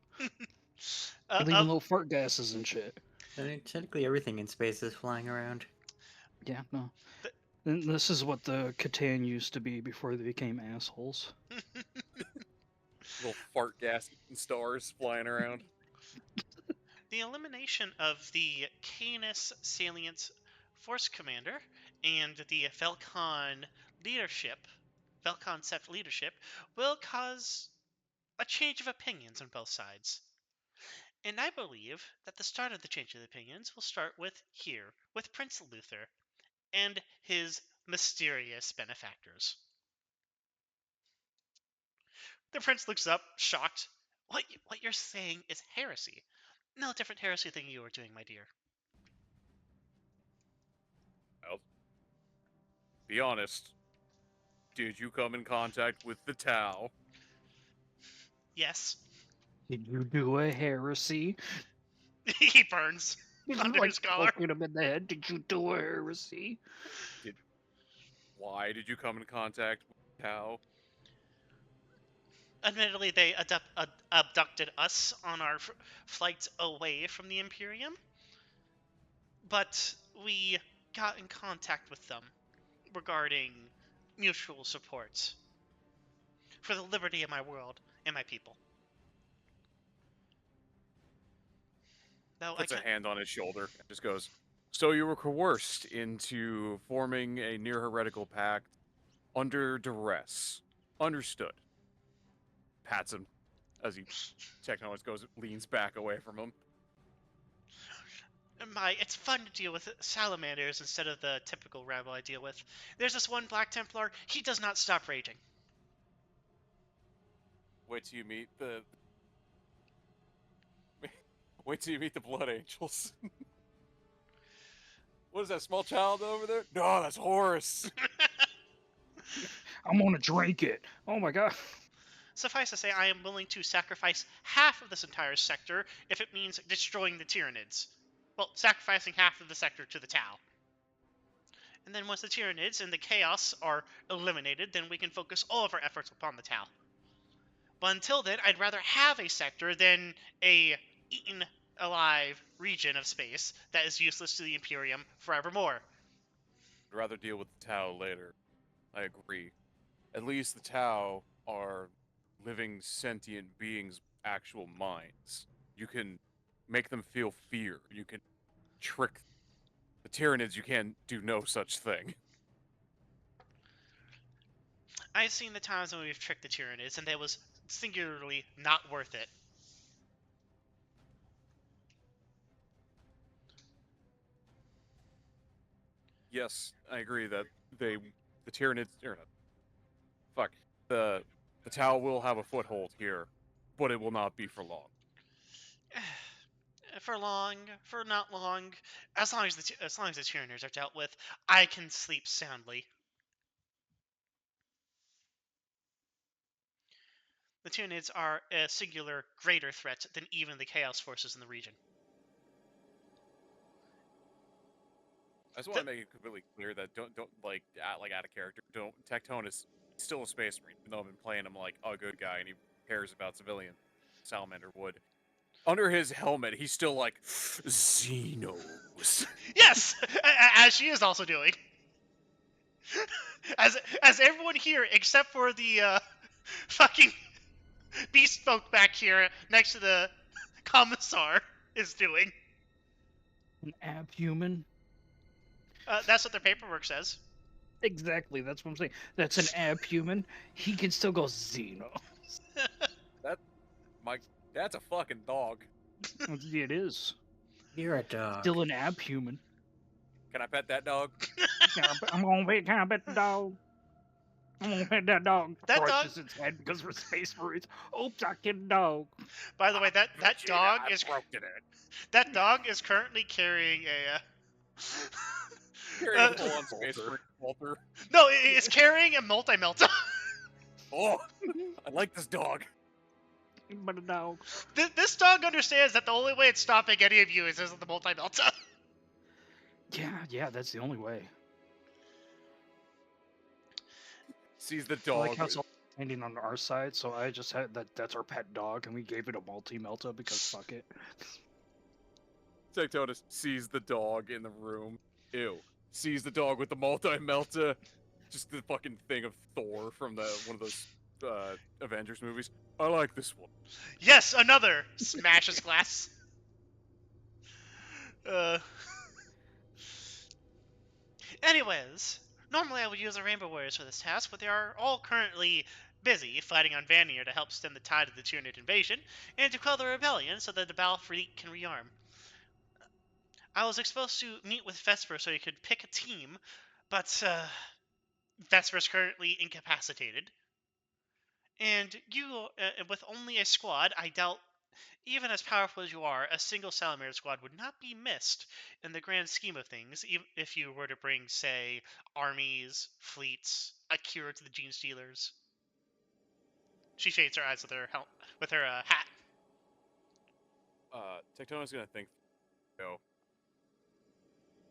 Leaving little fart gases and shit. I mean, technically everything in space is flying around. Yeah, no. Th- And this is what the Catan used to be before they became assholes. Little fart gas and stars flying around. The elimination of the Canis Salient Force Commander and the Velcon Sept leadership, will cause a change of opinions on both sides. And I believe that the start of the change of opinions will start with here, with Prince Luther and his mysterious benefactors. The prince looks up, shocked. What you're saying is heresy. No different heresy than you are doing, my dear. Well, be honest. Did you come in contact with the Tau? Yes. Did you do a heresy? He burns under Like his collar. poking him in the head. Did you do a heresy? Why did you come in contact with the Tau? Admittedly, they abducted us on our flight away from the Imperium, but we got in contact with them regarding mutual support for the liberty of my world and my people. Though Puts a hand on his shoulder and just goes, "So you were coerced into forming a near heretical pact under duress. Understood." Pats him as he Tectonus leans back away from him. It's fun to deal with salamanders instead of the typical rabble I deal with. There's this one Black Templar, he does not stop raging. Wait till you meet the Blood Angels. What is that small child over there? No, that's Horus. I'm gonna drink it. Oh my god. Suffice to say, I am willing to sacrifice half of this entire sector if it means destroying the Tyranids. Well, sacrificing half of the sector to the Tau. And then once the Tyranids and the Chaos are eliminated, then we can focus all of our efforts upon the Tau. But until then, I'd rather have a sector than a eaten alive region of space that is useless to the Imperium forevermore. I'd rather deal with the Tau later. I agree. At least the Tau are living sentient beings' actual minds. You can make them feel fear. You can trick the Tyranids. You can do no such thing. I've seen the times when we've tricked the Tyranids, and that was singularly not worth it. Yes, I agree that the Tyranids, fuck, the Tau will have a foothold here, but it will not be for long. For long, for not long, as long as the Tyranids are dealt with, I can sleep soundly. The Tyranids are a singular greater threat than even the Chaos forces in the region. I just want to make it completely clear that don't like out of character. Don't Tectonus still a space marine, even though I've been playing him like a good guy and he cares about civilian. Salamander would. Under his helmet, he's still like Xenos. Yes, as she is also doing. As everyone here except for the fucking beast folk back here next to the commissar is doing. An abhuman? That's what their paperwork says. Exactly, that's what I'm saying. That's an abhuman. He can still go Xeno. That's a fucking dog. It is. You're a dog. Still an abhuman. Can I pet that dog? I'm gonna pet, can I pet the dog? I'm gonna pet that dog. That Crushes its head because we're space marines. Oops, I killed a dog. By the way, that dog is broken it. that dog is currently carrying a. Carrying a full-on space marine Walter. No, it's carrying a multi-melta. Oh, I like this dog. But a dog. This dog understands that the only way it's stopping any of you is the multi-melta. Yeah, that's the only way. Sees the I dog. like how it's all standing on our side, so I just had that's our pet dog, and we gave it a multi-melta because fuck it. Tectonus sees the dog in the room. Ew. Sees the dog with the multi-melta. Just the fucking thing of Thor from one of those Avengers movies. I like this one. Yes, another smashes glass. Anyways, normally I would use the Rainbow Warriors for this task, but they are all currently busy fighting on Vanir to help stem the tide of the Tyranid invasion and to quell the rebellion so that the battle fleet can rearm. I was supposed to meet with Vesper so he could pick a team, but Vesper's currently incapacitated. And you, with only a squad, I doubt, even as powerful as you are, a single Salamander squad would not be missed in the grand scheme of things, even if you were to bring, say, armies, fleets, a cure to the Gene Stealers. She shades her eyes with her hat. Tectonus gonna think, yo,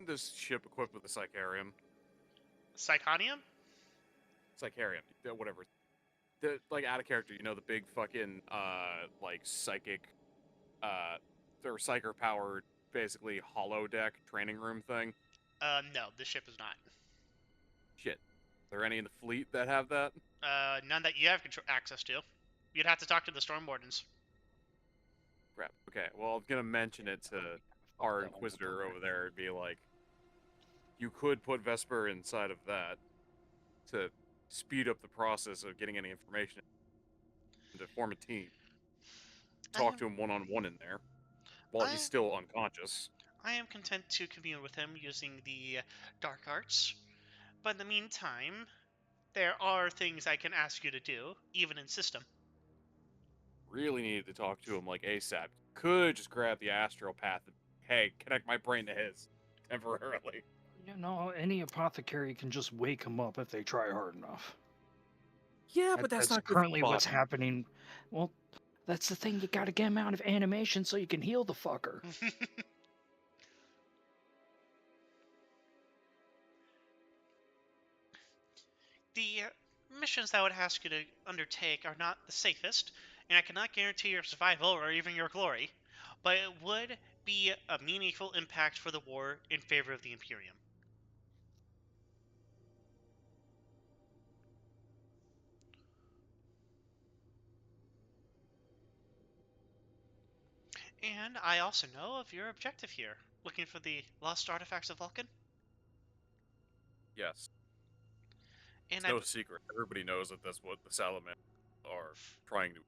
this ship equipped with a Psycharium. Psychonium? Psycharium, whatever. Like out of character, you know, the big fucking like psychic, or psyker powered, basically holodeck training room thing. No, this ship is not. Shit. Are there any in the fleet that have that? None that you have access to. You'd have to talk to the Storm Wardens. Crap. Okay, well, I'm gonna mention it to our Inquisitor over there and be like, you could put Vesper inside of that to speed up the process of getting any information and to form a team. Talk to him one-on-one in there while he's still unconscious. I am content to commune with him using the dark arts, but in the meantime, there are things I can ask you to do, even in system. Really needed to talk to him like ASAP. Could just grab the astral path and, hey, connect my brain to his temporarily. You know, any apothecary can just wake him up if they try hard enough. Yeah, but that's not currently what's happening. Well, that's the thing. You gotta get him out of animation so you can heal the fucker. The missions that I would ask you to undertake are not the safest, and I cannot guarantee your survival or even your glory, but it would be a meaningful impact for the war in favor of the Imperium. And I also know of your objective here, looking for the lost artifacts of Vulcan. Yes. And It's no secret. Everybody knows that that's what the Salamander are trying to.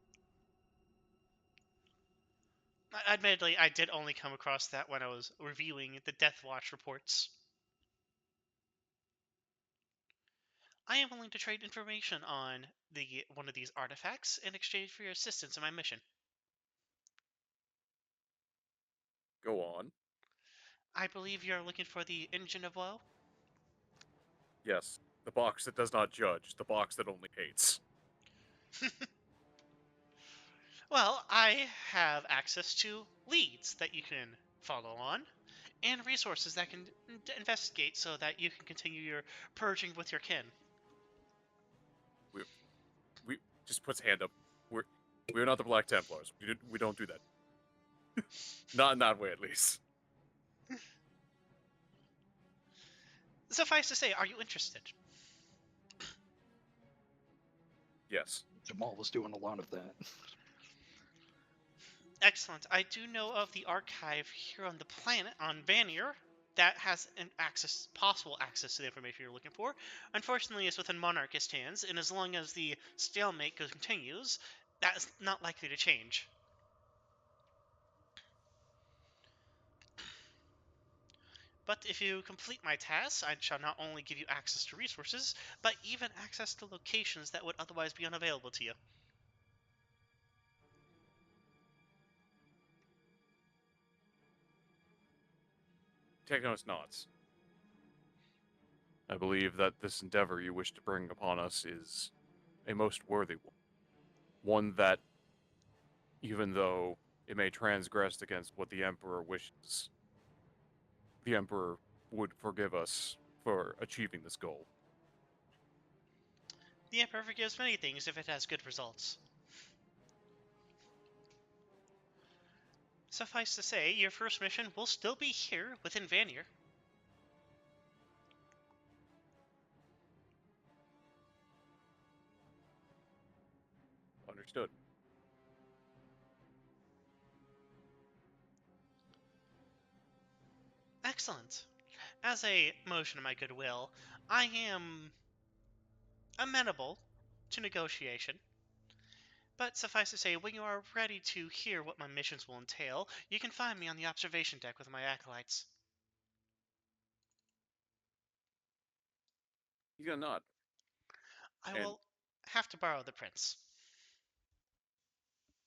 Admittedly, I did only come across that when I was reviewing the Deathwatch reports. I am willing to trade information on one of these artifacts in exchange for your assistance in my mission. Go on. I believe you're looking for the Engine of Woe? Yes. The box that does not judge. The box that only hates. Well, I have access to leads that you can follow on, and resources that can investigate so that you can continue your purging with your kin. We just puts a hand up. We're not the Black Templars. We don't do that. Not in that way, at least. Suffice to say, are you interested? Yes. Jah'maul was doing a lot of that. Excellent. I do know of the archive here on the planet, on Vanir, that has an possible access to the information you're looking for. Unfortunately, it's within monarchist hands, and as long as the stalemate continues, that's not likely to change. But if you complete my tasks, I shall not only give you access to resources, but even access to locations that would otherwise be unavailable to you. Tectonus nods. I believe that this endeavor you wish to bring upon us is a most worthy one. One that, even though it may transgress against what the Emperor wishes, the Emperor would forgive us for achieving this goal. The Emperor forgives many things if it has good results. Suffice to say, your first mission will still be here within Vanir. Understood. Excellent. As a motion of my goodwill, I am amenable to negotiation. But suffice to say, when you are ready to hear what my missions will entail, you can find me on the observation deck with my acolytes. He's gonna nod. I And will have to borrow the prince.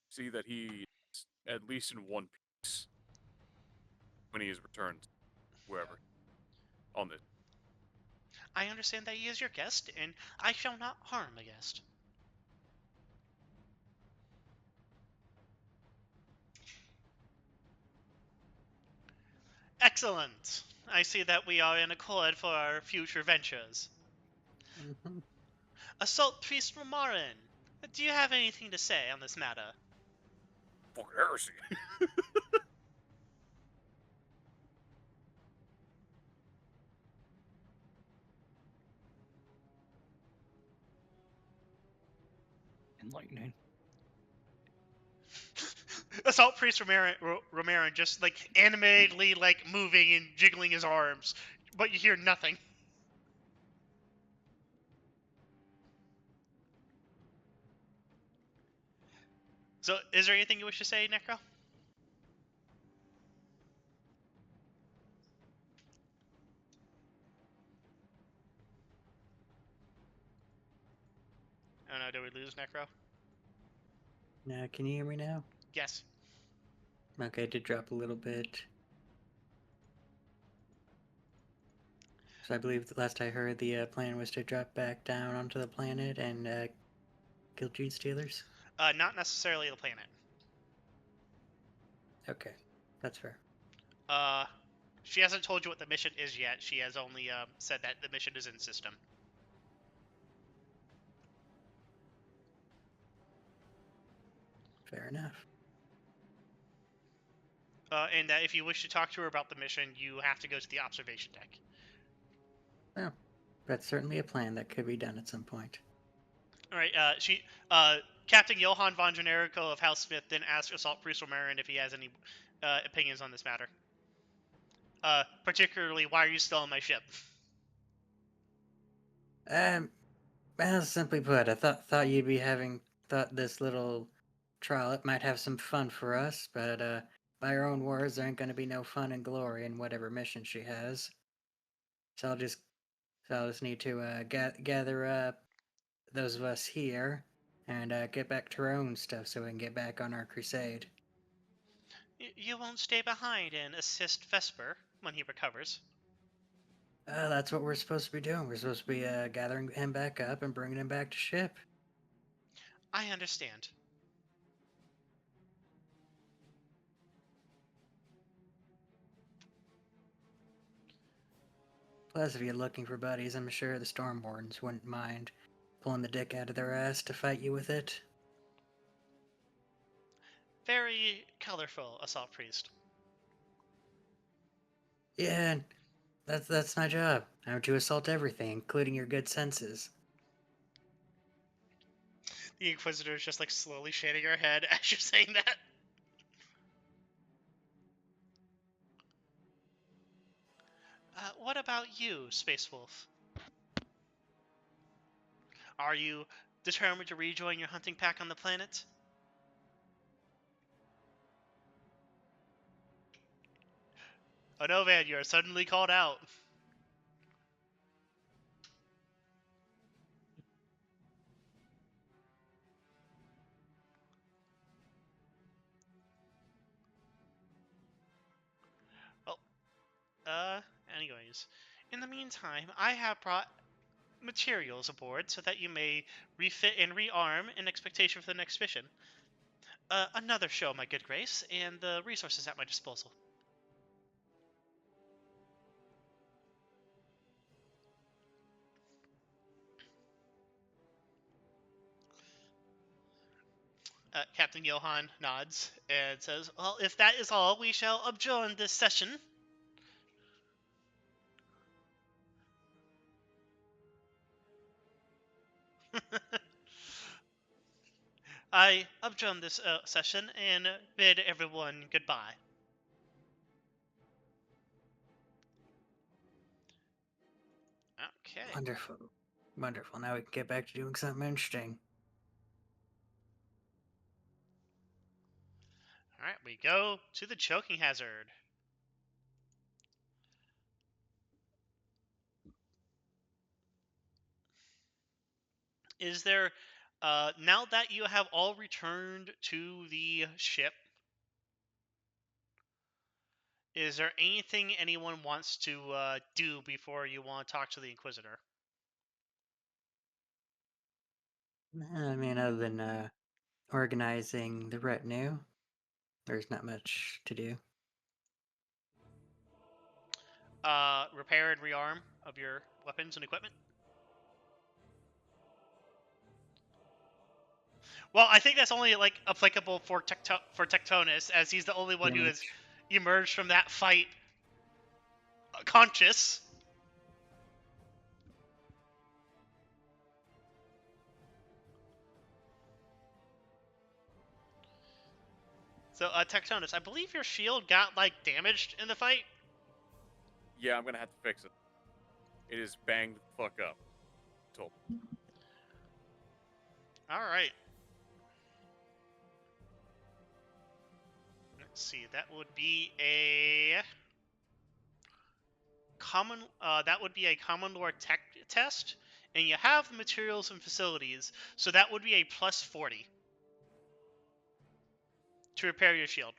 see that he is at least in one piece when he is returned, wherever, on this. I understand that he is your guest, and I shall not harm a guest. Excellent! I see that we are in accord for our future ventures. Mhm. Assault Priest Romarin, do you have anything to say on this matter? Fucking heresy. Enlightening. Assault Priest Romarin just like animatedly like moving and jiggling his arms, but you hear nothing. So, is there anything you wish to say, Necro? Oh no, did we lose Necro? Now, can you hear me now? Yes. Okay, it did drop a little bit. So I believe the last I heard, the plan was to drop back down onto the planet and kill Gene Stealers. Not necessarily the planet. Okay, that's fair. Uh, she hasn't told you what the mission is yet. She has only said that the mission is in system. Fair enough. And that if you wish to talk to her about the mission, you have to go to the observation deck. Well, that's certainly a plan that could be done at some point. All right. Captain Johann von Generico of House Smith then asked Assault Priest Romarin if he has any opinions on this matter. Particularly, why are you still on my ship? Well, simply put, I thought you'd be thought this little trollop might have some fun for us, but by her own words, there ain't gonna be no fun and glory in whatever mission she has. So I'll just need to gather up those of us here and get back to our own stuff so we can get back on our crusade. You won't stay behind and assist Vesper when he recovers. That's what we're supposed to be doing. We're supposed to be gathering him back up and bringing him back to ship. I understand. Plus, if you're looking for buddies, I'm sure the Stormwardens wouldn't mind pulling the dick out of their ass to fight you with it. Very colorful, Assault Priest. Yeah, that's my job. I'm to assault everything, including your good senses. The Inquisitor is just like slowly shading her head as you're saying that. What about you, Space Wolf? Are you determined to rejoin your hunting pack on the planet? Oh no, man, you are suddenly called out. Well, anyways. In the meantime, I have brought materials aboard so that you may refit and rearm in expectation for the next mission. Another show, my good grace, and the resources at my disposal. Captain Johann nods and says, well, if that is all, we shall adjourn this session. I adjourn this session and bid everyone goodbye. Okay. Wonderful. Wonderful. Now we can get back to doing something interesting. Alright, we go to the choking hazard. Is there, now that you have all returned to the ship, is there anything anyone wants to do before you want to talk to the Inquisitor? I mean, other than organizing the retinue, there's not much to do. Repair and rearm of your weapons and equipment? Well, I think that's only like applicable for Tectonus, as he's the only one who has Damage. emerged from that fight conscious. So, Tectonus, I believe your shield got like damaged in the fight. Yeah, I'm gonna have to fix it. It is banged the fuck up. Told. All right. Let's see. That would be a common. That would be a common lore tech test, and you have the materials and facilities, so that would be a plus 40 to repair your shield.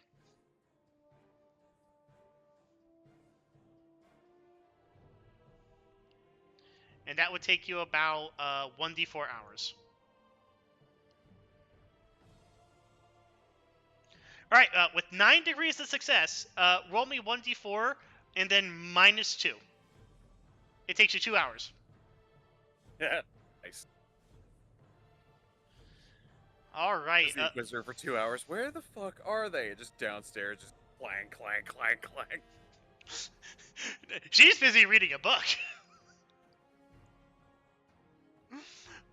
And that would take you about 1d4 hours. All right, with 9 degrees of success, roll me 1d4 and then -2. It takes you 2 hours. Yeah. Nice. All right. Just the Inquisitor for 2 hours. Where the fuck are they? Just downstairs, just clang, clang, clang, clang. She's busy reading a book.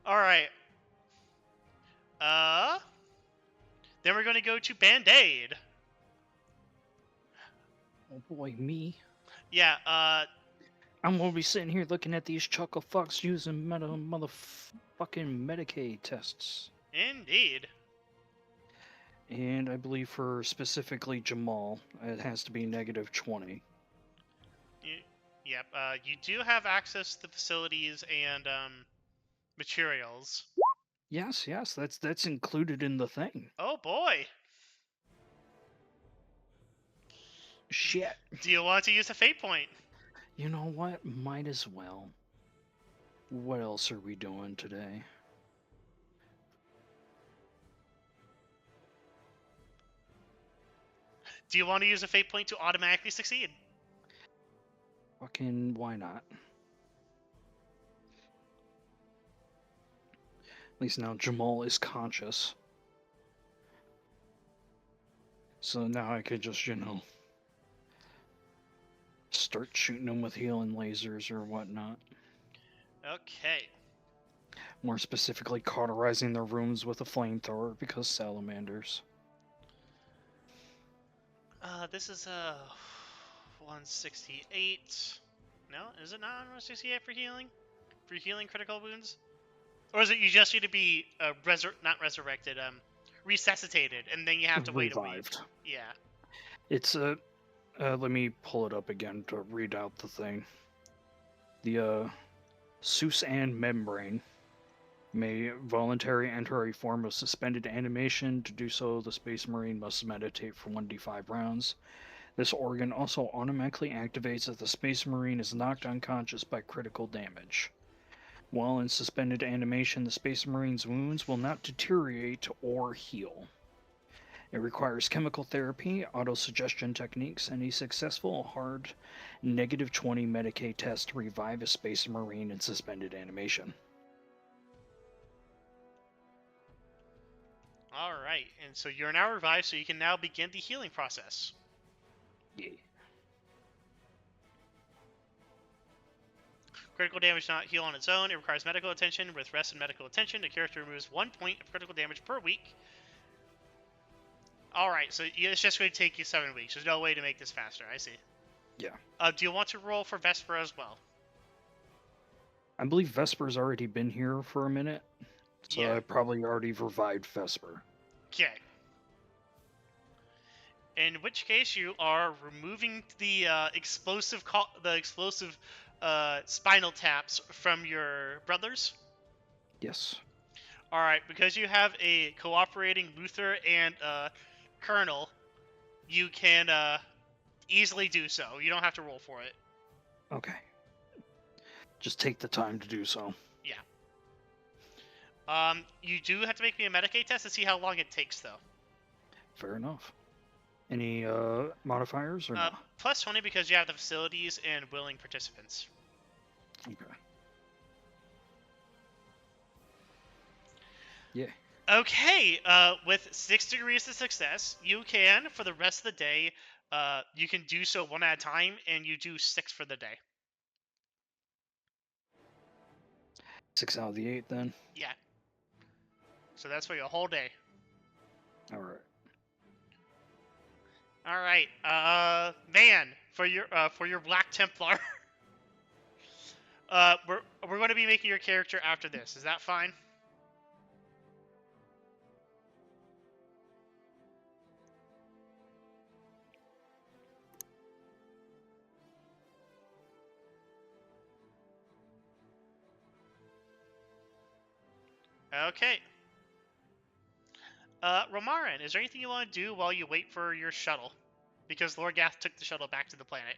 All right. Then we're going to go to Band-Aid. Oh boy, me. Yeah, I'm gonna be sitting here looking at these chuckle fucks using motherfucking Medicaid tests. indeed. And I believe for specifically Jah'maul, it has to be -20. Yep, you do have access to the facilities and materials. Yes, that's included in the thing. Oh boy. Shit. Do you want to use a fate point? You know what? Might as well. What else are we doing today? Do you want to use a fate point to automatically succeed? Fucking why not? least now Jah'maul is conscious. So now I could just, start shooting him with healing lasers or whatnot. Okay. More specifically, cauterizing their wounds with a flamethrower because salamanders. This is 168. No, is it not 168 for healing? For healing critical wounds? Or is it you just need to be not resurrected, resuscitated, and then you have to wait a week? Revived. Yeah. It's a. Let me pull it up again to read out the thing. The Susan membrane may voluntarily enter a form of suspended animation. To do so, the Space Marine must meditate for 1d5 rounds. This organ also automatically activates if the Space Marine is knocked unconscious by critical damage. While in suspended animation, the Space Marine's wounds will not deteriorate or heal. It requires chemical therapy, autosuggestion techniques, and a successful hard -20 Medicaid test to revive a Space Marine in suspended animation. Alright, and so you're now revived, so you can now begin the healing process. Yeah. Critical damage does not heal on its own. It requires medical attention. With rest and medical attention, the character removes 1 point of critical damage per week. Alright, so it's just going to take you 7 weeks. There's no way to make this faster, I see. Yeah. Do you want to roll for Vesper as well? I believe Vesper's already been here for a minute, so Yeah. I probably already revived Vesper. Okay. In which case, you are removing the explosive spinal taps from your brothers. Yes. All right, because you have a cooperating Luther and Colonel, you can easily do so. You don't have to roll for it. Okay. Just take the time to do so. Yeah. You do have to make me a Medicaid test to see how long it takes, though. Fair enough. Any modifiers or no? Plus 20 because you have the facilities and willing participants. Okay. Yeah. Okay, with 6 degrees of success, you can, for the rest of the day, you can do so one at a time, and you do 6 for the day. 6 out of the 8 then? Yeah. So that's for your whole day. Alright. Alright, Van, for your Black Templar, we're going to be making your character after this. Is that fine? Okay. Romarin, is there anything you want to do while you wait for your shuttle? Because Lord Gath took the shuttle back to the planet.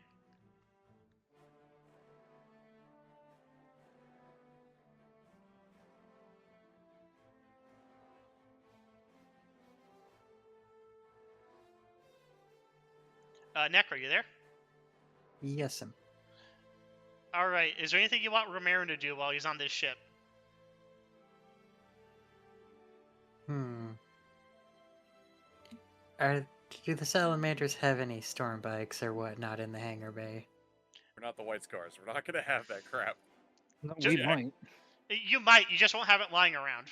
Necro, you there? Yes, Alright, is there anything you want Romarin to do while he's on this ship? Do the salamanders have any storm bikes or whatnot in the hangar bay? We're not the White Scars. We're not gonna have that crap. No, Just- we might. You might, you just won't have it lying around.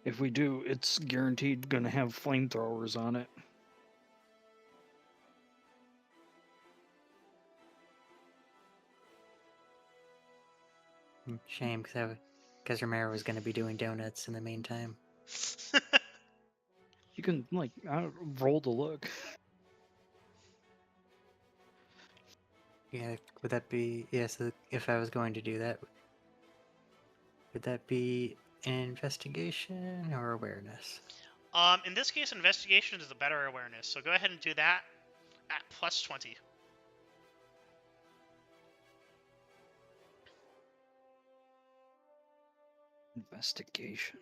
If we do, it's guaranteed gonna have flamethrowers on it. Shame, because Romero was going to be doing donuts in the meantime. You can, roll to look. Yeah, would that be... Yes, if I was going to do that, would that be an investigation or awareness? In this case, investigation is a better awareness, so go ahead and do that at plus 20. Investigation.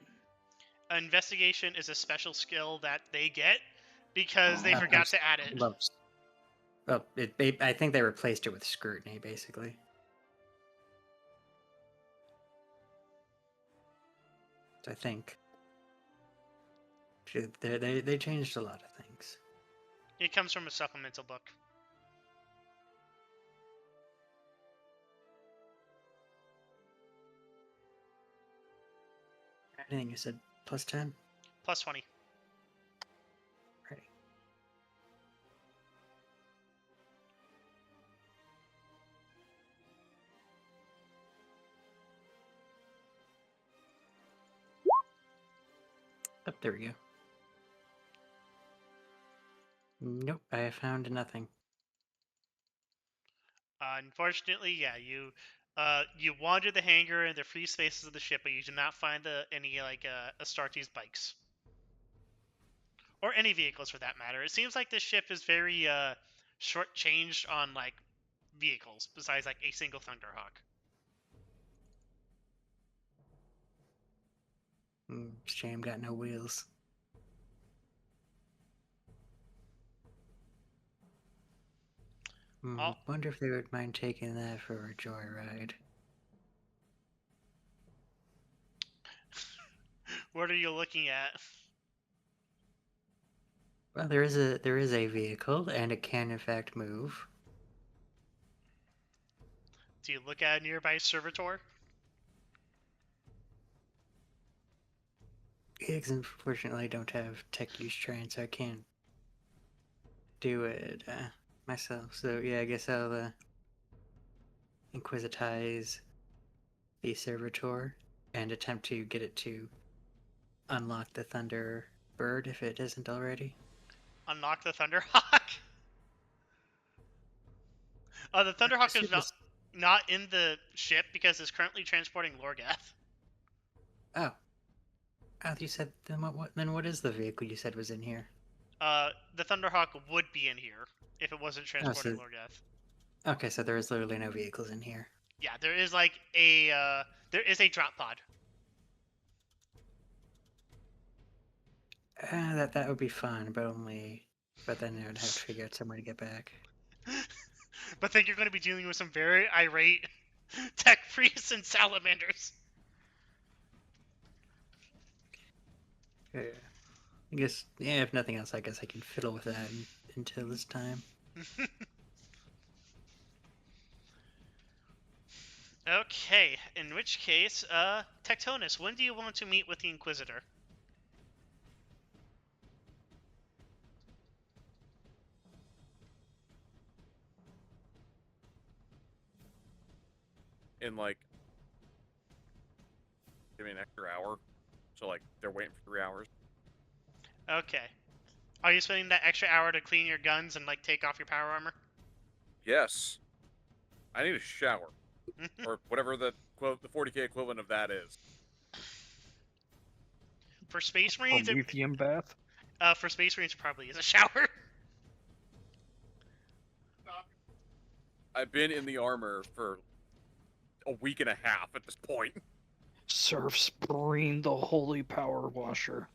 Investigation is a special skill that they get because they forgot to add it. Well, I think they replaced it with scrutiny, basically. I think they changed a lot of things. It comes from a supplemental book. Anything you said plus 10? Plus 20. Right. Oh, there we go. Nope, I found nothing. Unfortunately, yeah, you wander the hangar and the free spaces of the ship, but you do not find any like Astartes bikes or any vehicles for that matter. It seems like this ship is very shortchanged on like vehicles, besides like a single Thunderhawk. Shame got no wheels. Oh. Wonder if they would mind taking that for a joyride. What are you looking at? Well, there is a vehicle, and it can in fact move. Do you look at a nearby servitor? Eggs, unfortunately, don't have tech use train, so I can't do it myself. So yeah, I guess I'll inquisitize the servitor and attempt to get it to unlock the Thunder Bird if it isn't already. Unlock the Thunderhawk. The Thunderhawk is not in the ship because it's currently transporting Lorgath. Oh. Oh, you said then what is the vehicle you said was in here? The Thunderhawk would be in here if it wasn't transporting Lorgath. Okay, so there is literally no vehicles in here. Yeah, there is like a there is a drop pod. That would be fun, but then I would have to figure out somewhere to get back. But then you're going to be dealing with some very irate tech priests and salamanders. Yeah. I guess, yeah, if nothing else, I guess I can fiddle with that until this time. Okay, in which case, Tectonus, when do you want to meet with the Inquisitor? In like, give me an extra hour. So like, they're waiting for 3 hours. Okay. Are you spending that extra hour to clean your guns and like take off your power armor? Yes. I need a shower. Or whatever the 40k equivalent of that is. For Space Marines, A lithium bath? for Space Marines, it probably is a shower. I've been in the armor for a week and a half at this point. Serve Spreen the Holy Power Washer.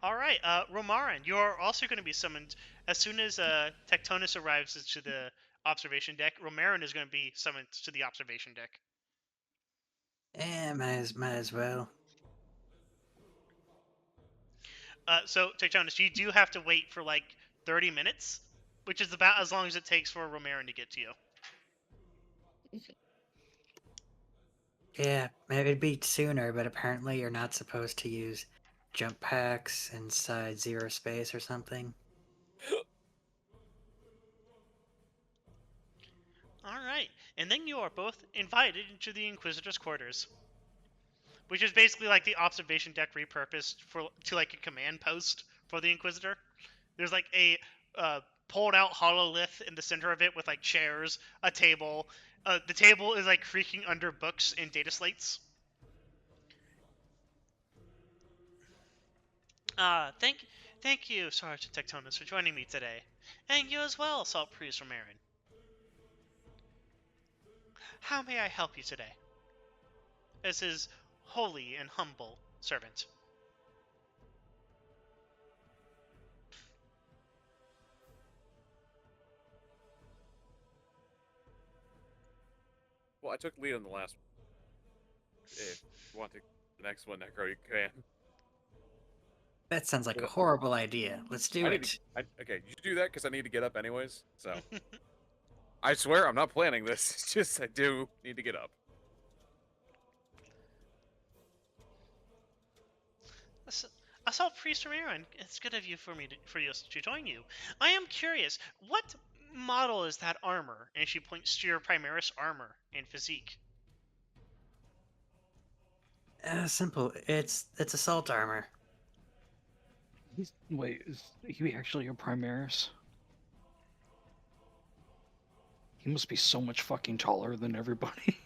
All right, Romarin, you're also going to be summoned as soon as Tectonus arrives to the observation deck. Romarin is going to be summoned to the observation deck. Might as well. So, Tectonus, you do have to wait for like 30 minutes, which is about as long as it takes for Romarin to get to you. Yeah, maybe it'd be sooner, but apparently you're not supposed to use jump packs inside zero space or something. All right, and then you are both invited into the Inquisitor's quarters, which is basically like the observation deck repurposed to like a command post for the Inquisitor. There's like a pulled out hololith in the center of it with like chairs, a table. The table is like creaking under books and data slates. Thank you, Sergeant Tectonus, for joining me today, and you as well, Salt Priest Romarin. How may I help you today? As his holy and humble servant. Well, I took lead on the last one. If you want to the next one, Necro, you can. That sounds like a Yeah. horrible idea. Let's do I need it. to. Okay, you do that because I need to get up anyways. So I swear I'm not planning this. It's just I do need to get up. Assault Priest Mariana, it's good of you for us to join you. I am curious, what model is that armor? And she points to your Primaris armor and physique. Simple. It's assault armor. Wait, is he actually a Primaris? He must be so much fucking taller than everybody.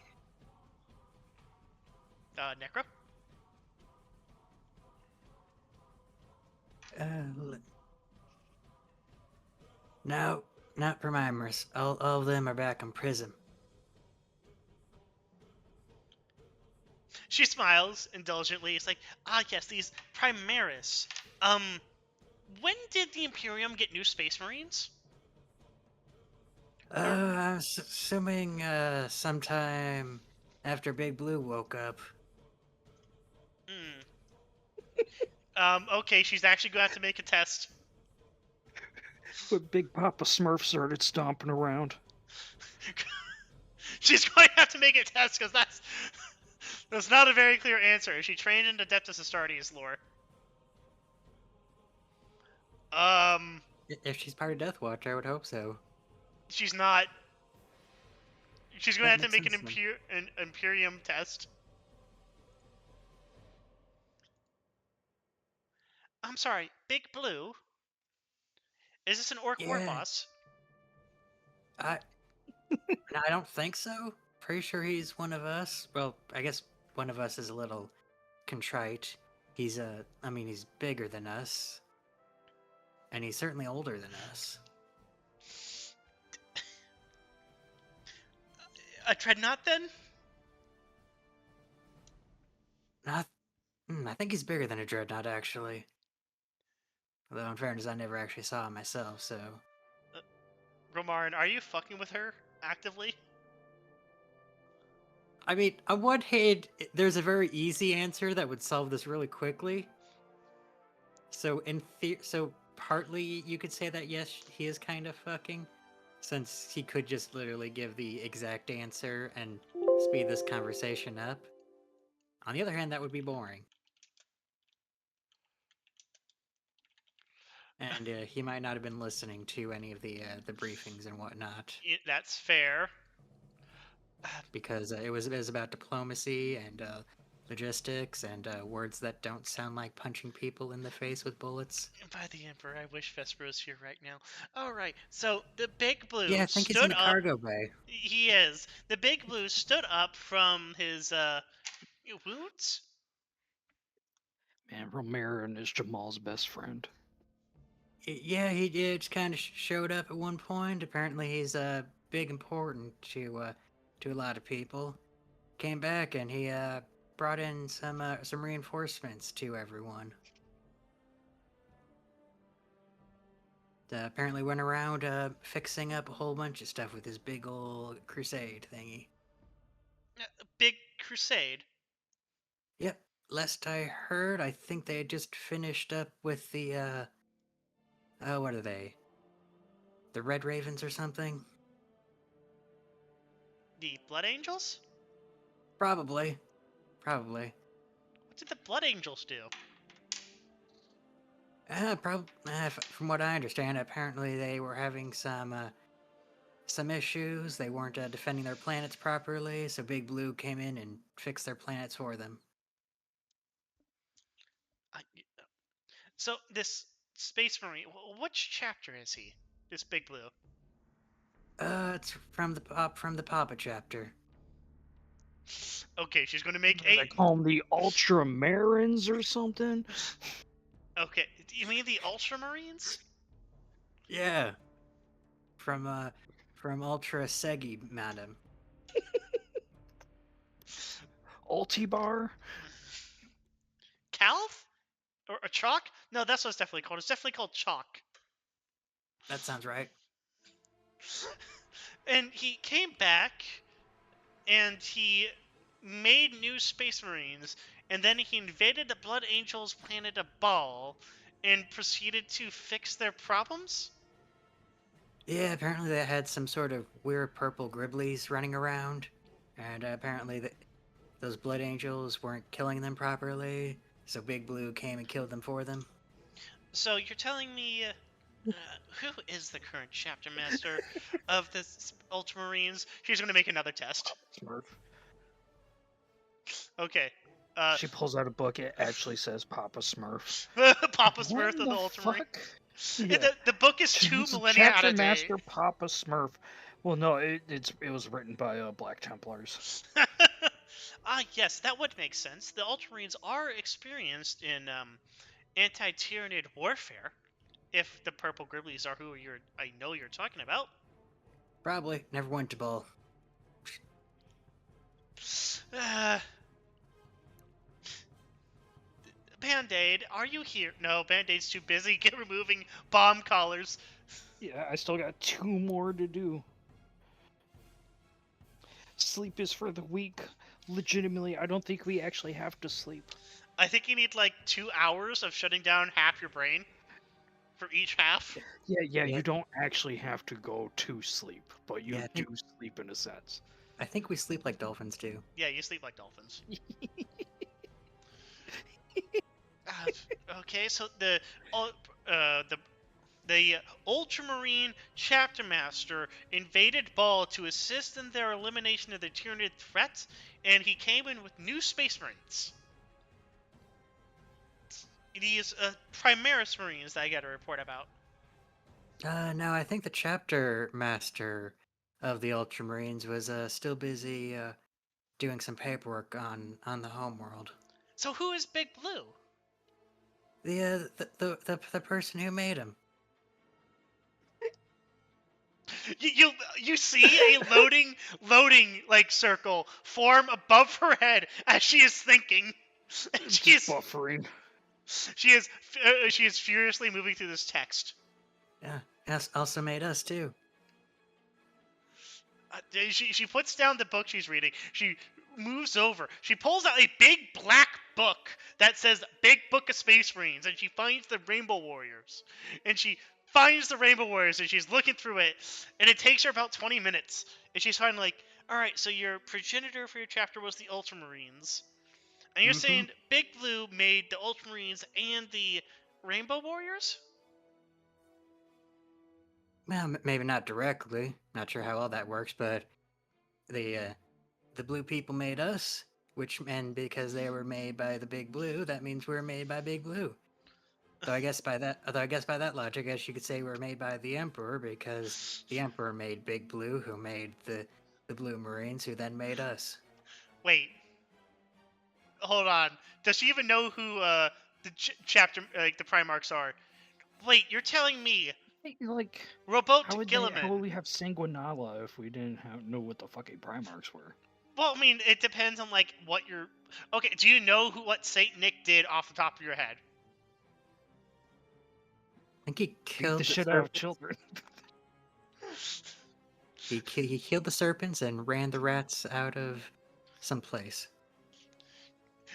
Necro? No, not Primaris. All of them are back in prison. She smiles indulgently. It's like, yes, these Primaris. When did the Imperium get new Space Marines? I'm assuming sometime after Big Blue woke up. Okay, she's actually going to have to make a test. But Big Papa Smurf started stomping around. She's going to have to make a test because that's not a very clear answer. Is she trained in Adeptus Astartes lore? If she's part of Deathwatch, I would hope so. She's not. She's going to That have to make makes an, sense an Imperium test. I'm sorry, Big Blue? Is this an Orc war Yeah. boss? I don't think so. Pretty sure he's one of us. Well, I guess one of us is a little contrite. He's he's bigger than us. And he's certainly older than us. A Dreadnought, then? Not I think he's bigger than a Dreadnought, actually. Although, in fairness, I never actually saw him myself, so... Romarin, are you fucking with her actively? I mean, on one hand, there's a very easy answer that would solve this really quickly. So, so partly you could say that, yes, he is kind of fucking, since he could just literally give the exact answer and speed this conversation up. On the other hand, that would be boring. And he might not have been listening to any of the briefings and whatnot. That's fair. Because it was about diplomacy and logistics and words that don't sound like punching people in the face with bullets. By the Emperor, I wish Vesper was here right now. Alright, so the Big Blue Yeah, I think he's in stood the up. cargo bay. He is. The Big Blue stood up from his wounds. Man, Romarin is Jah'maul's best friend. Yeah, he just kind of showed up at one point. Apparently, he's big important to a lot of people. Came back and he brought in some reinforcements to everyone. Apparently went around fixing up a whole bunch of stuff with his big old crusade thingy. Big crusade. Yep. Last I heard, I think they had just finished up with the what are they? The Red Ravens or something? The Blood Angels? Probably. Probably. What did the Blood Angels do? From what I understand, apparently they were having some issues. They weren't defending their planets properly, so Big Blue came in and fixed their planets for them. So this Space Marine, which chapter is he? This Big Blue. It's from the Papa chapter. Okay, she's going to make They call them the Ultramarines or something. Okay, you mean the Ultramarines? Yeah. From Ultra Segi, madam. Ultibar? Calth? Or a Chalk? No, that's what it's definitely called. It's definitely called Chalk. That sounds right. And he came back and he made new Space Marines, and then he invaded the Blood Angels' planet of Ball, and proceeded to fix their problems? Yeah, apparently they had some sort of weird purple gribblies running around, and apparently those Blood Angels weren't killing them properly, so Big Blue came and killed them for them. So you're telling me, who is the current chapter master of the Ultramarines? She's going to make another test. Smurf. Okay. She pulls out a book. It actually says Papa Smurf. Papa What Smurf in of the the Ultramarine. fuck? Yeah. The book is 2 It's millennia out Chapter of date. Master Papa Smurf. Well, no, it was written by Black Templars. Yes, that would make sense. The Ultramarines are experienced in anti-Tyranid warfare. If the purple Gribblies are who I know you're talking about. Probably never went to Ball. Band-Aid, are you here? No, Band-Aid's too busy removing bomb collars. Yeah, I still got 2 more to do. Sleep is for the weak. Legitimately, I don't think we actually have to sleep. I think you need like 2 hours of shutting down half your brain for each half. Yeah, you don't actually have to go to sleep, but you Yeah, I do think- sleep in a sense. I think we sleep like dolphins do. Yeah, you sleep like dolphins. Okay, so the Ultramarine Chapter Master invaded Ball to assist in their elimination of the Tyranid threat, and he came in with new Space Marines. These Primaris Marines that I got a report about. No, I think the chapter master of the Ultramarines was still busy doing some paperwork on the homeworld. So who is Big Blue? The person who made him. You see a loading like circle form above her head as she is thinking. And she Just is buffering. she is furiously moving through this text. Yeah, also made us too. She puts down the book she's reading. She moves over. She pulls out a big black book that says Big Book of Space Marines, and she finds the Rainbow Warriors. And she finds the Rainbow Warriors, and she's looking through it, and it takes her about 20 minutes. And she's finally like, alright, so your progenitor for your chapter was the Ultramarines. And you're saying Big Blue made the Ultramarines and the Rainbow Warriors? Well, maybe not directly. Not sure how all that works, but the blue people made us, and because they were made by the Big Blue, that means we're made by Big Blue. Though I guess by that logic, I guess you could say we're made by the Emperor, because the Emperor made Big Blue, who made the Blue Marines, who then made us. Wait. Hold on. Does she even know who the chapter, like the Primarchs are? Wait, you're telling me Like, Robot how would Gilliman? we have Sanguinala if we didn't know what the fucking Primarchs were? Well, I mean, it depends on like what you're. Okay, do you know what Saint Nick did off the top of your head? I think he Beat killed the shit out of children. He killed the serpents and ran the rats out of some place.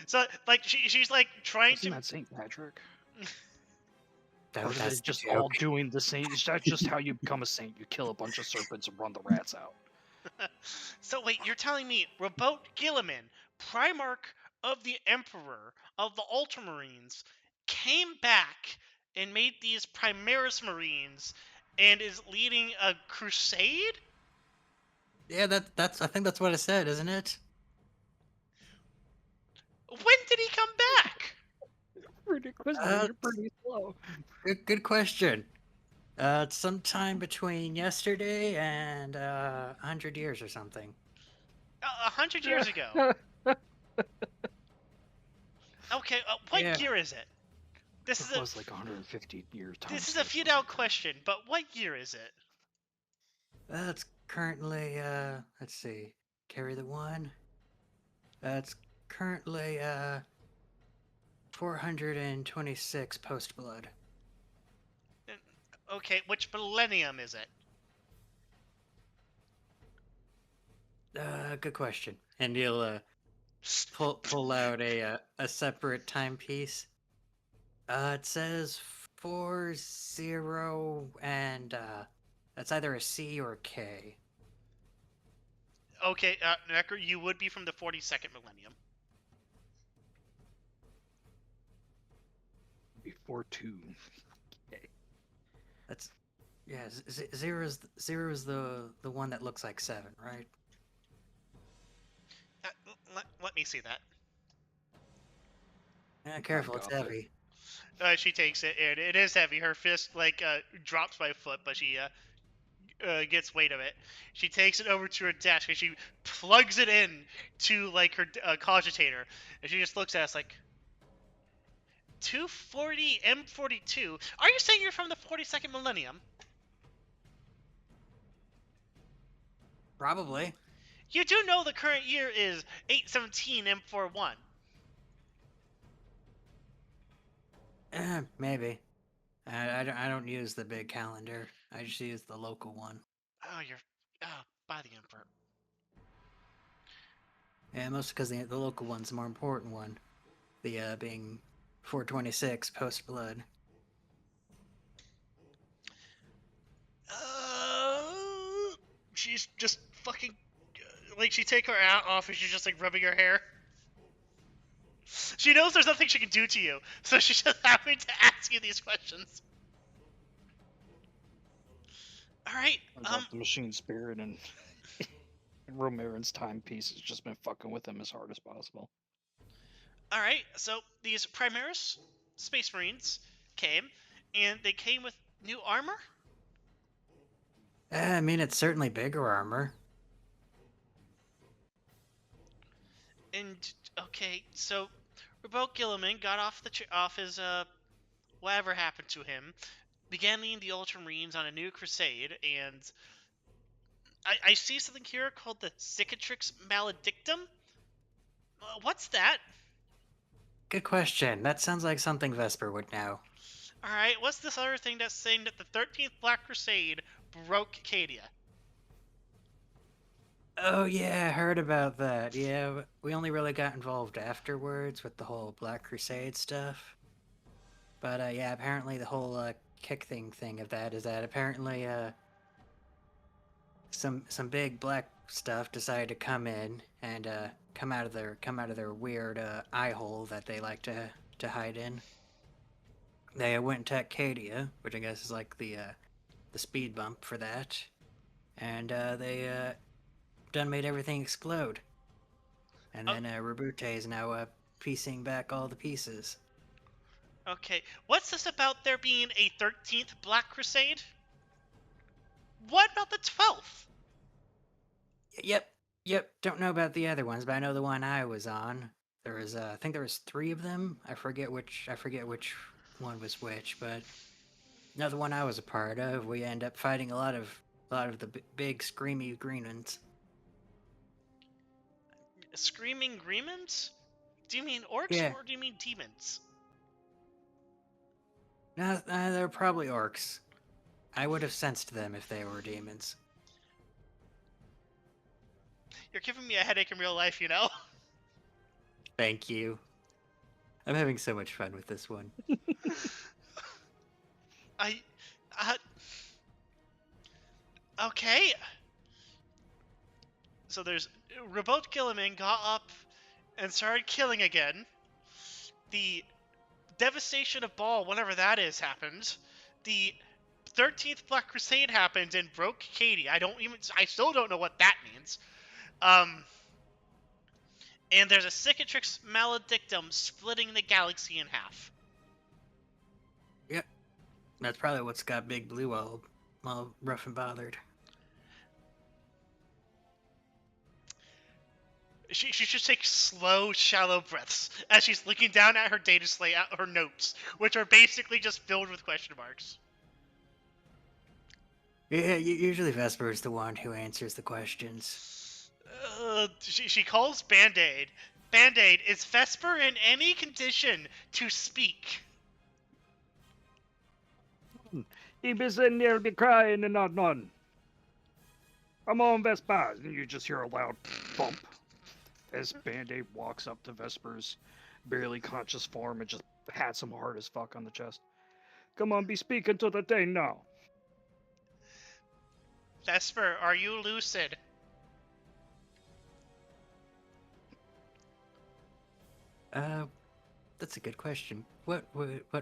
So, like, she's like trying Isn't to. that St. Patrick? That Or was is that's it just the all joke. doing the same? Is that just how you become a saint? You kill a bunch of serpents and run the rats out. So wait, you're telling me Robot Gilliman, Primarch of the Emperor of the Ultramarines, came back and made these Primaris Marines and is leading a crusade? Yeah, that's I think that's what I said, isn't it? When did he come back? You're pretty slow. Good question. It's sometime between yesterday and 100 years or something. 100 years ago. Okay, what Yeah. year is it? This It is was like 150 years. this is a feudal question, but what year is it? It's currently let's see, carry the one. It's currently 426 post blood. Okay, which millennium is it? Good question. And you'll pull out a separate timepiece. It says 40, and that's either a C or a K. Okay, Necro, you would be from the 42nd Millennium. Before 2. That's yeah. Zero's the one that looks like 7, right? Let me see that. Careful, it's got it. heavy. She takes it, and it is heavy. Her fist drops by foot, but she gets weight of it. She takes it over to her desk and she plugs it in to like her cogitator, and she just looks at us like 240 M42. Are you saying you're from the 42nd Millennium? Probably. You do know the current year is 817 M41. Maybe. I don't use the big calendar. I just use the local one. Oh, you're by the Emperor. Yeah, mostly because the local one's the more important one. The being 426 post blood. She's just fucking like she take her hat off and she's just like rubbing her hair. She knows there's nothing she can do to you, so she's just happy to ask you these questions. All right. The machine spirit and Romarin's timepiece has just been fucking with him as hard as possible. All right. So these Primaris Space Marines came, and they came with new armor. I mean, it's certainly bigger armor. And okay, so Rebel Gilliman got off his whatever happened to him, began leading the Ultramarines on a new crusade, and I see something here called the Cicatrix Maledictum. What's that? Good question. That sounds like something Vesper would know. All right, what's this other thing that's saying that the 13th Black Crusade broke Cadia? Oh yeah, I heard about that. Yeah, we only really got involved afterwards with the whole Black Crusade stuff. But yeah, apparently the whole kick thing of that is that apparently some big black stuff decided to come in and come out of their weird eye hole that they like to hide in. They went and attacked Cadia, which I guess is like the speed bump for that, and they done made everything explode. And then Rabute is now piecing back all the pieces. Okay, what's this about there being a 13th Black Crusade? What about the 12th? Yep. Don't know about the other ones, but I know the one I was on. There was, I think there was 3 of them. I forget which one was which, but another one I was a part of. We end up fighting a lot of the big screamy green ones. Screaming Gremlins? Do you mean orcs Yeah. or do you mean demons? No, they're probably orcs. I would have sensed them if they were demons. You're giving me a headache in real life, you know? Thank you. I'm having so much fun with this one. Okay. So there's Remote Gilliman got up and started killing again. The devastation of Ball, whatever that is, happened. The 13th Black Crusade happened and broke Katie. I still don't know what that means. And there's a Cicatrix Maledictum splitting the galaxy in half. Yep. That's probably what's got Big Blue all rough and bothered. She just takes slow, shallow breaths as she's looking down at her data slate, at her notes, which are basically just filled with question marks. Yeah, usually Vesper is the one who answers the questions. She calls Band-Aid. Band-Aid, is Vesper in any condition to speak? He be sitting there be crying and not none. Come on, Vesper! And you just hear a loud bump as Band-Aid walks up to Vesper's barely conscious form and just pats him hard as fuck on the chest. Come on, be speaking to the day now. Vesper, are you lucid? That's a good question. What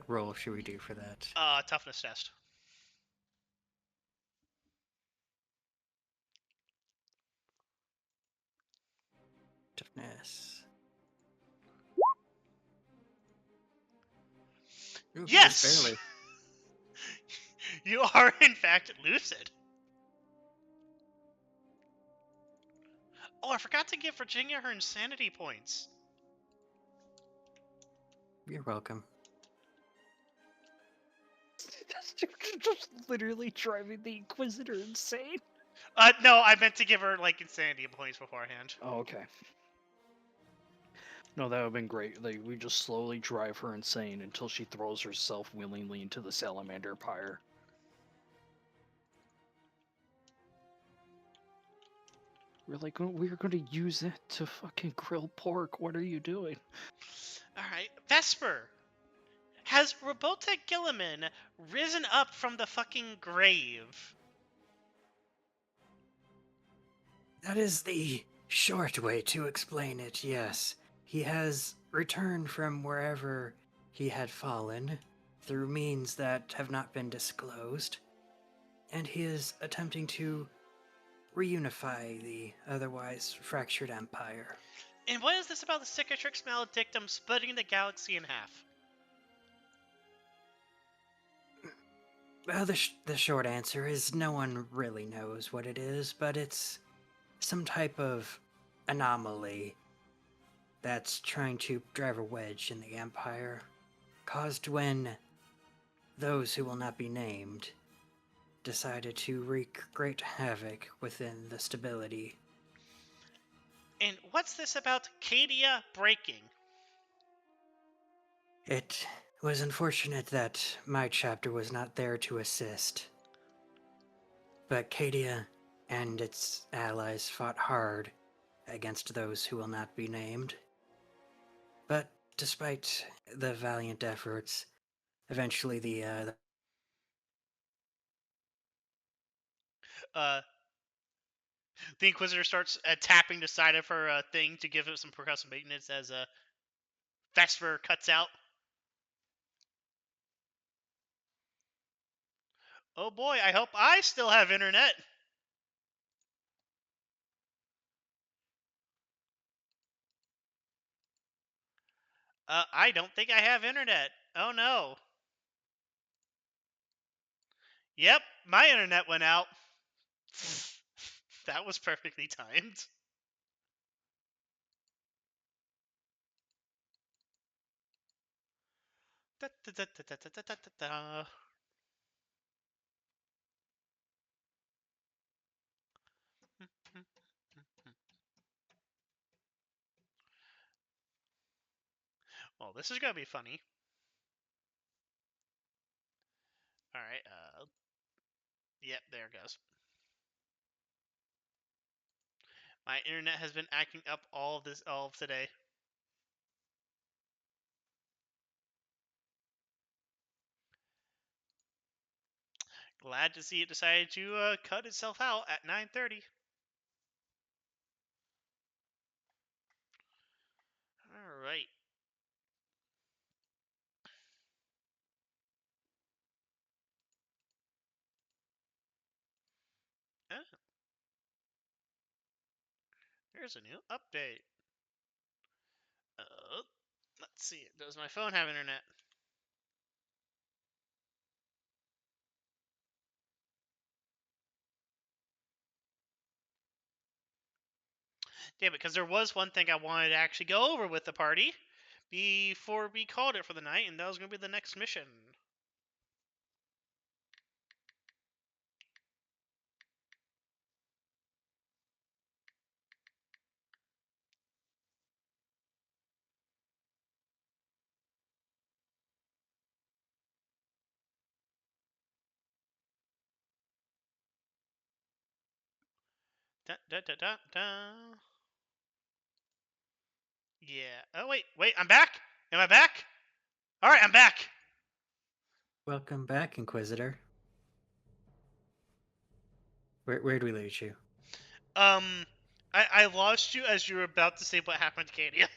role should we do for that? Toughness test. Toughness. Ooh, Yes! just barely. You are, in fact, lucid. Oh, I forgot to give Virginia her insanity points. You're welcome. Just literally driving the Inquisitor insane. No, I meant to give her, like, insanity points beforehand. Oh, okay. No, that would have been great. Like, we just slowly drive her insane until she throws herself willingly into the Salamander pyre. We're like, we're going to use it to fucking grill pork. What are you doing? Alright, Vesper! Has Roberta Gilliman risen up from the fucking grave? That is the short way to explain it, yes. He has returned from wherever he had fallen through means that have not been disclosed, and he is attempting to reunify the otherwise fractured empire. And what is this about the Cicatrix Maledictum splitting the galaxy in half? Well, the short answer is no one really knows what it is, but it's some type of anomaly that's trying to drive a wedge in the Empire, caused when those who will not be named decided to wreak great havoc within the stability. And what's this about Cadia breaking? It was unfortunate that my chapter was not there to assist, but Cadia and its allies fought hard against those who will not be named. But despite the valiant efforts, eventually the The Inquisitor starts tapping the side of her thing to give it some percussive maintenance as Vesper cuts out. Oh boy, I hope I still have internet. I don't think I have internet. Oh no. Yep, my internet went out. That was perfectly timed. Da, da, da, da, da, da, da, da, da. Well, this is gonna be funny. All right. Yep, there it goes. My internet has been acting up all of today. Glad to see it decided to cut itself out at 9:30. All right. Oh, there's a new update. Uh, let's see. Does my phone have internet? Damn it, because there was one thing I wanted to actually go over with the party before we called it for the night, and that was going to be the next mission. Da, da, da, da, da. Yeah. Oh, wait, I'm back? Am I back? Alright, I'm back! Welcome back, Inquisitor. Where'd we lose you? I lost you as you were about to say what happened to Cadia.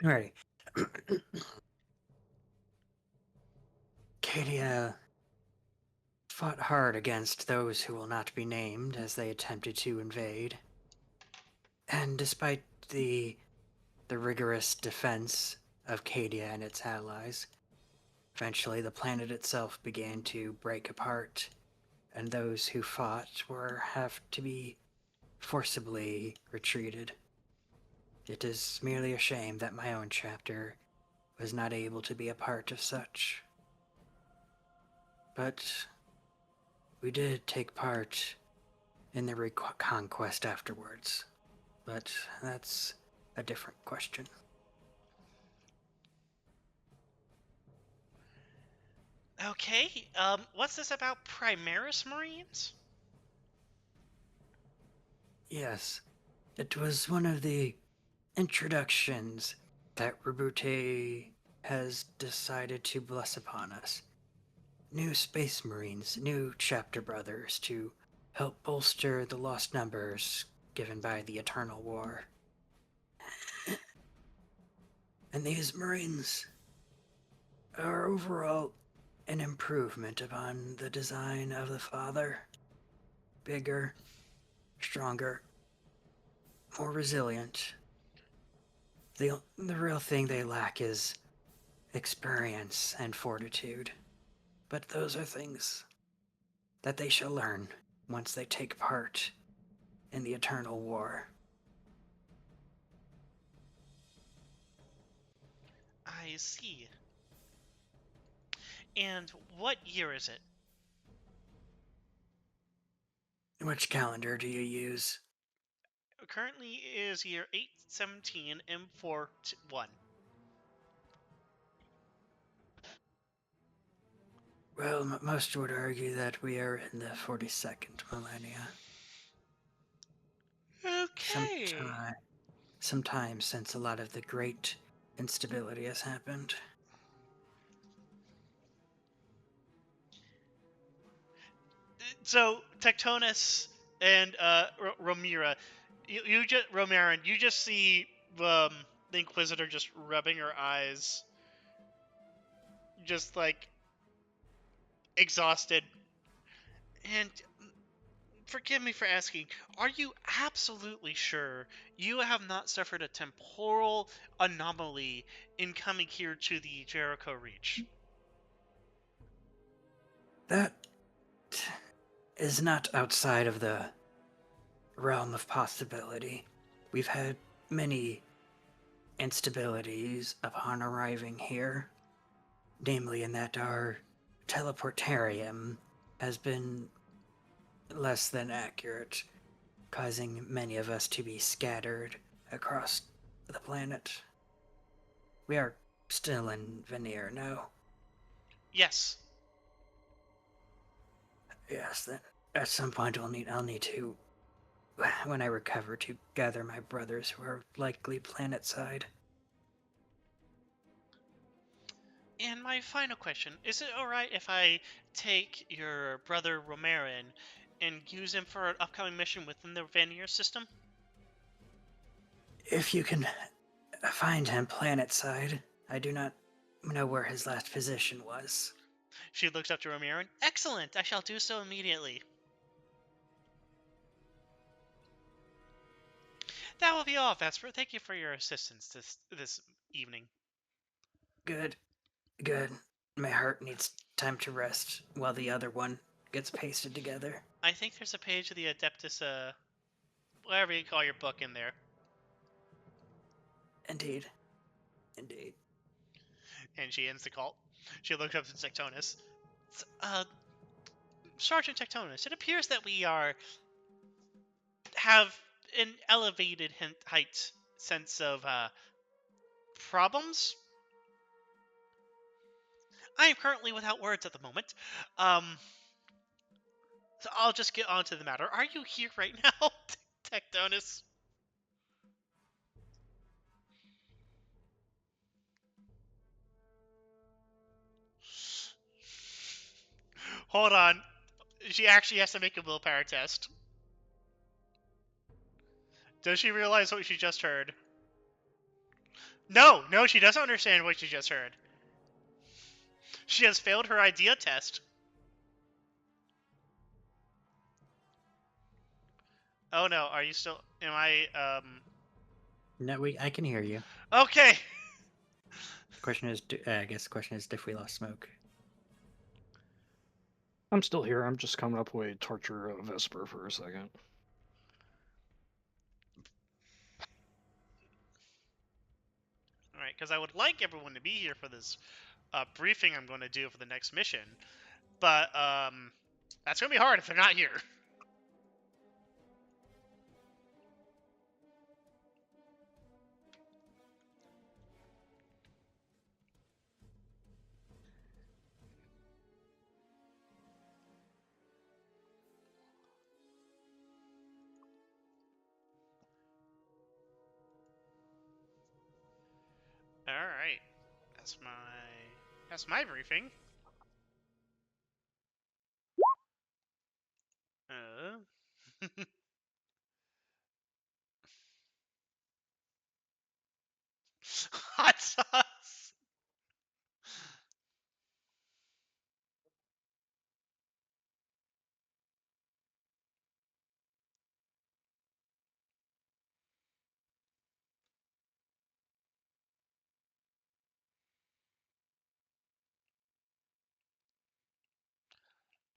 Alrighty. Cadia fought hard against those who will not be named as they attempted to invade. And despite the rigorous defense of Cadia and its allies, eventually the planet itself began to break apart, and those who fought have to be forcibly retreated. It is merely a shame that my own chapter was not able to be a part of such. But we did take part in the reconquest afterwards. But that's a different question. Okay, what's this about Primaris Marines? Yes, it was one of the introductions that Rabute has decided to bless upon us. New Space Marines, new chapter brothers to help bolster the lost numbers given by the Eternal War. And these Marines are overall an improvement upon the design of the Father. Bigger, stronger, more resilient. The real thing they lack is experience and fortitude. But those are things that they shall learn once they take part in the Eternal War. I see. And what year is it? Which calendar do you use? Currently is year 817 M41. Well, most would argue that we are in the 42nd millennia. Okay. Sometime since a lot of the great instability has happened. So Tectonus and Romira, you just Romarin, you just see the Inquisitor just rubbing her eyes, just like exhausted. And forgive me for asking, are you absolutely sure you have not suffered a temporal anomaly in coming here to the Jericho Reach? That is not outside of the realm of possibility. We've had many instabilities upon arriving here, namely in that our teleportarium has been less than accurate, causing many of us to be scattered across the planet. We are still in Veneer, no? Yes. Yes, then at some point I'll need to, when I recover, to gather my brothers who are likely planet-side. And my final question, is it alright if I take your brother Romarin and use him for an upcoming mission within the Vanir system? If you can find him planet-side, I do not know where his last position was. She looks up to Romarin. Excellent! I shall do so immediately. That will be all, Vesper. Thank you for your assistance this evening. Good. My heart needs time to rest while the other one gets pasted together. I think there's a page of the Adeptus, whatever you call your book in there. Indeed. And she ends the call. She looks up to Tectonus. Sergeant Tectonus, it appears that we have an elevated height sense of problems. I am currently without words at the moment. So I'll just get on to the matter. Are you here right now, Tectonus? Hold on. She actually has to make a willpower test. Does she realize what she just heard? No, she doesn't understand what she just heard. She has failed her idea test. Oh no, are you still... Am I, No, I can hear you. Okay! Question is, I guess the question is if we lost smoke. I'm still here. I'm just coming up with torture Vesper for a second. Alright, because I would like everyone to be here for this briefing I'm going to do for the next mission. But, that's going to be hard if they're not here. Alright. That's my briefing. Hot sauce!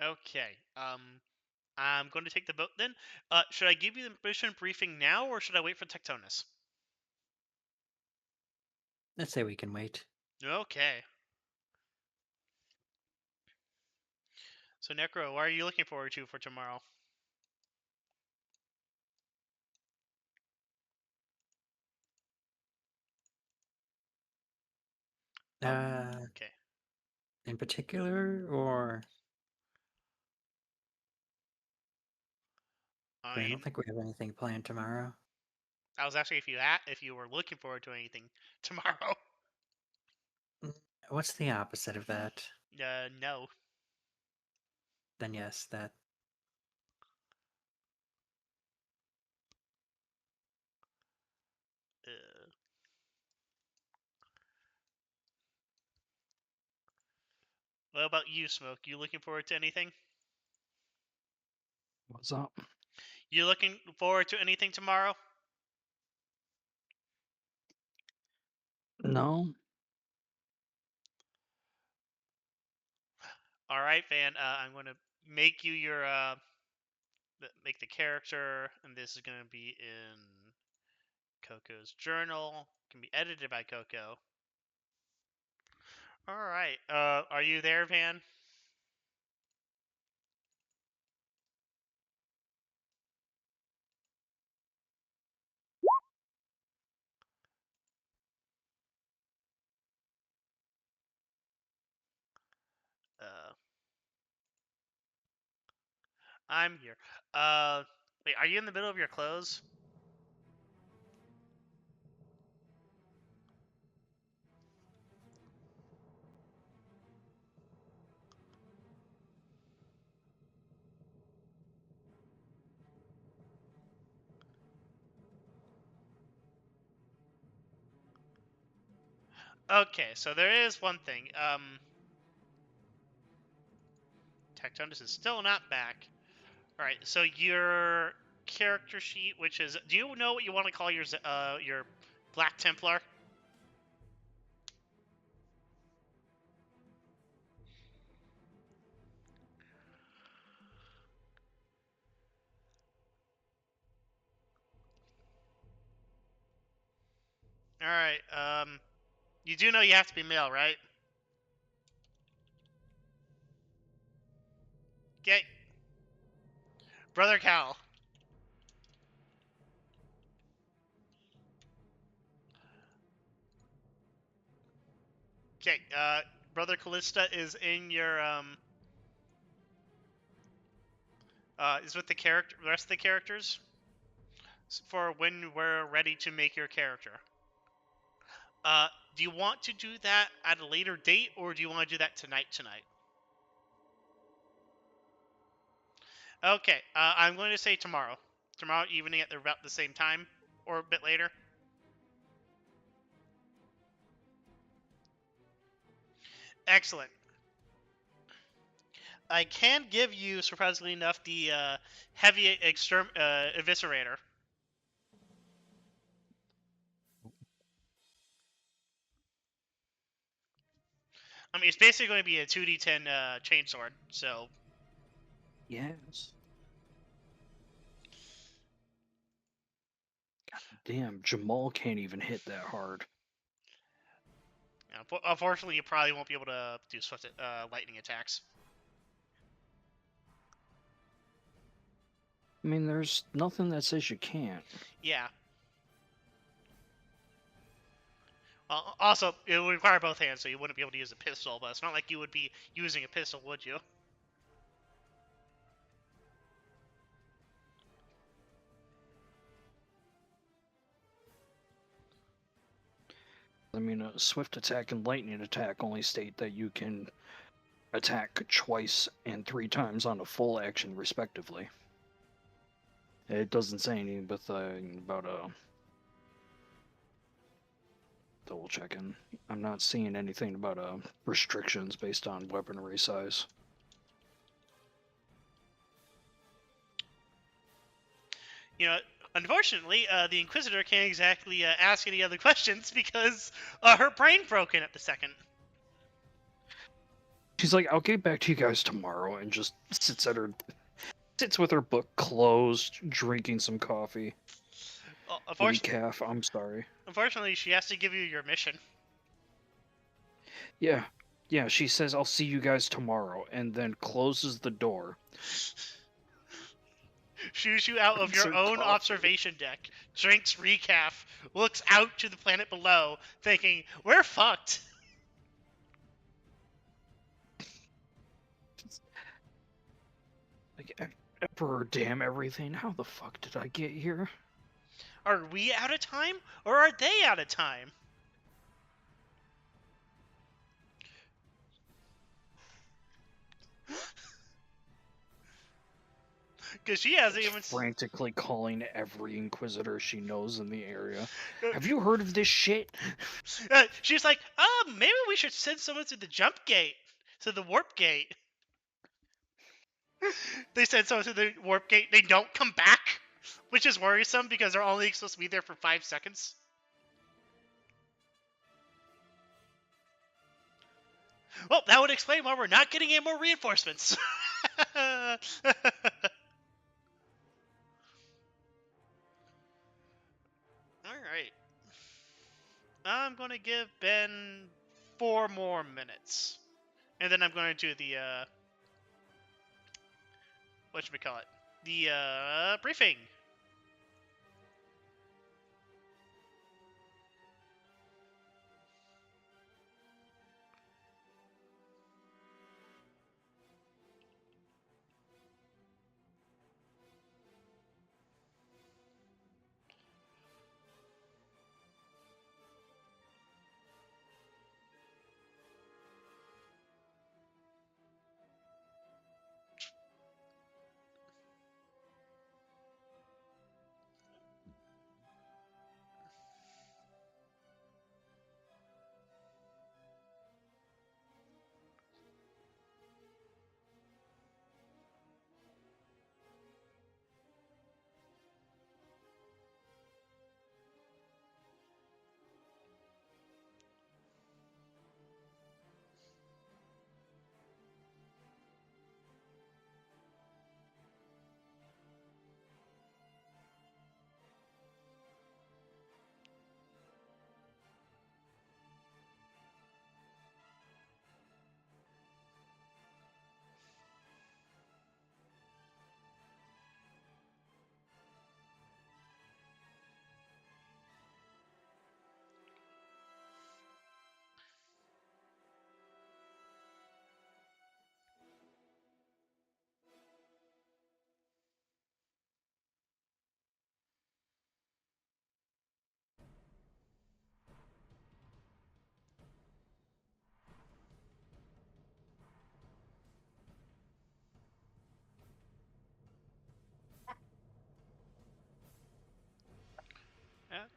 Okay, I'm going to take the vote then. Should I give you the mission briefing now, or should I wait for Tectonus? Let's say we can wait. Okay. So, Necro, what are you looking forward to for tomorrow? Okay. In particular, or I I mean, don't think we have anything planned tomorrow. I was asking if you were looking forward to anything tomorrow. What's the opposite of that? No. Then yes, that. Uh, what about you, Smoke? You looking forward to anything? What's up? You looking forward to anything tomorrow? No. All right, Van. I'm going to make you your make the character, and this is going to be in Coco's journal. Can be edited by Coco. All right. Are you there, Van? Uh, I'm here. Wait. Are you in the middle of your clothes? Okay. So there is one thing. Tectonus is still not back. All right. So your character sheet, which is, do you know what you want to call your Black Templar? All right. You do know you have to be male, right? Okay. Brother Cal. Okay. Brother Callista is in your is with the rest of the characters for when we're ready to make your character. Do you want to do that at a later date, or do you want to do that tonight? Okay, I'm going to say tomorrow. Tomorrow evening at about the same time, or a bit later. Excellent. I can give you, surprisingly enough, the heavy eviscerator. I mean, it's basically going to be a 2d10 chainsword, so... Yes. God damn, Jah'maul can't even hit that hard. Unfortunately, you probably won't be able to do swift lightning attacks. I mean, there's nothing that says you can't. Yeah. Also, it would require both hands, so you wouldn't be able to use a pistol, but it's not like you would be using a pistol, would you? I mean, a swift attack and lightning attack only state that you can attack twice and 3 times on a full action, respectively. It doesn't say anything about double checking. I'm not seeing anything about restrictions based on weaponry size. You know, unfortunately, the Inquisitor can't exactly ask any other questions because her brain broken at the second. She's like, I'll get back to you guys tomorrow, and just sits with her book closed, drinking some coffee. Decaf, I'm sorry. Unfortunately, she has to give you your mission. Yeah, she says, I'll see you guys tomorrow, and then closes the door. Shoots you out of your own observation deck, drinks recaf, looks out to the planet below, thinking, we're fucked. Like, Emperor, damn everything, how the fuck did I get here? Are we out of time, or are they out of time? Because she hasn't even... frantically calling every Inquisitor she knows in the area. Have you heard of this shit? She's like, maybe we should send someone to the jump gate. To the warp gate. They send someone to the warp gate. They don't come back. Which is worrisome because they're only supposed to be there for 5 seconds. Well, that would explain why we're not getting any more reinforcements. Alright. I'm going to give Ben 4 more minutes. And then I'm going to do the, whatchamacallit? The, briefing.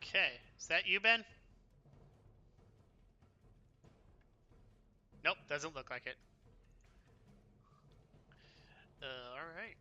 Okay. Is that you, Ben? Nope, doesn't look like it. Alright.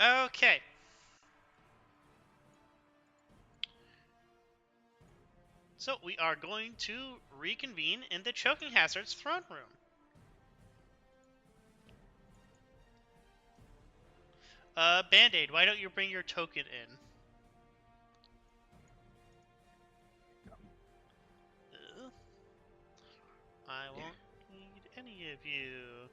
Okay. So we are going to reconvene in the Choking Hazard's throne room. Band-Aid, why don't you bring your token in? I won't need any of you.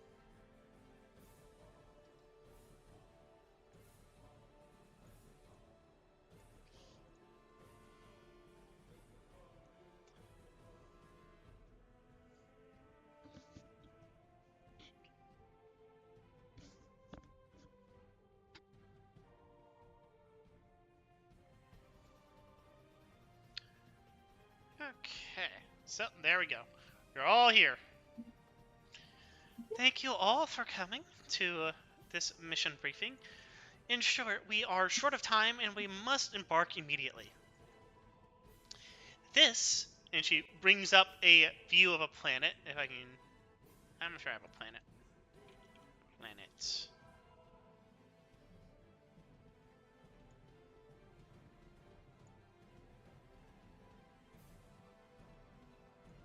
Okay, so there we go. You're all here. Thank you all for coming to this mission briefing. In short, we are short of time and we must embark immediately. This, and she brings up a view of a planet, if I can... I'm not sure I have a planet. Planet.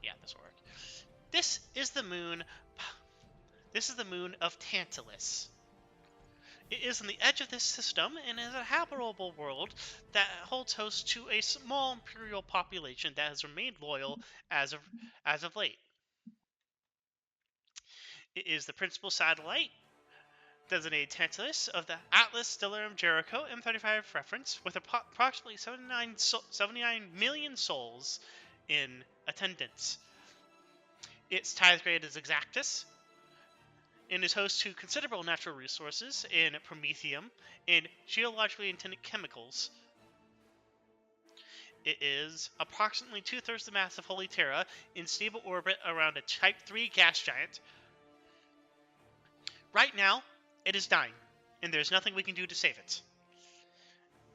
Yeah, this will work. This is the moon... This is the moon of Tantalus. It is on the edge of this system and is a habitable world that holds host to a small imperial population that has remained loyal as of late. It is the principal satellite, designated Tantalus, of the Atlas Stellarum Jericho M35 reference, with approximately 79 million souls in attendance. Its tithe grade is Exactus, and is host to considerable natural resources in promethium and geologically intended chemicals. It is approximately 2/3 the mass of Holy Terra, in stable orbit around a Type 3 gas giant. Right now, it is dying, and there's nothing we can do to save it.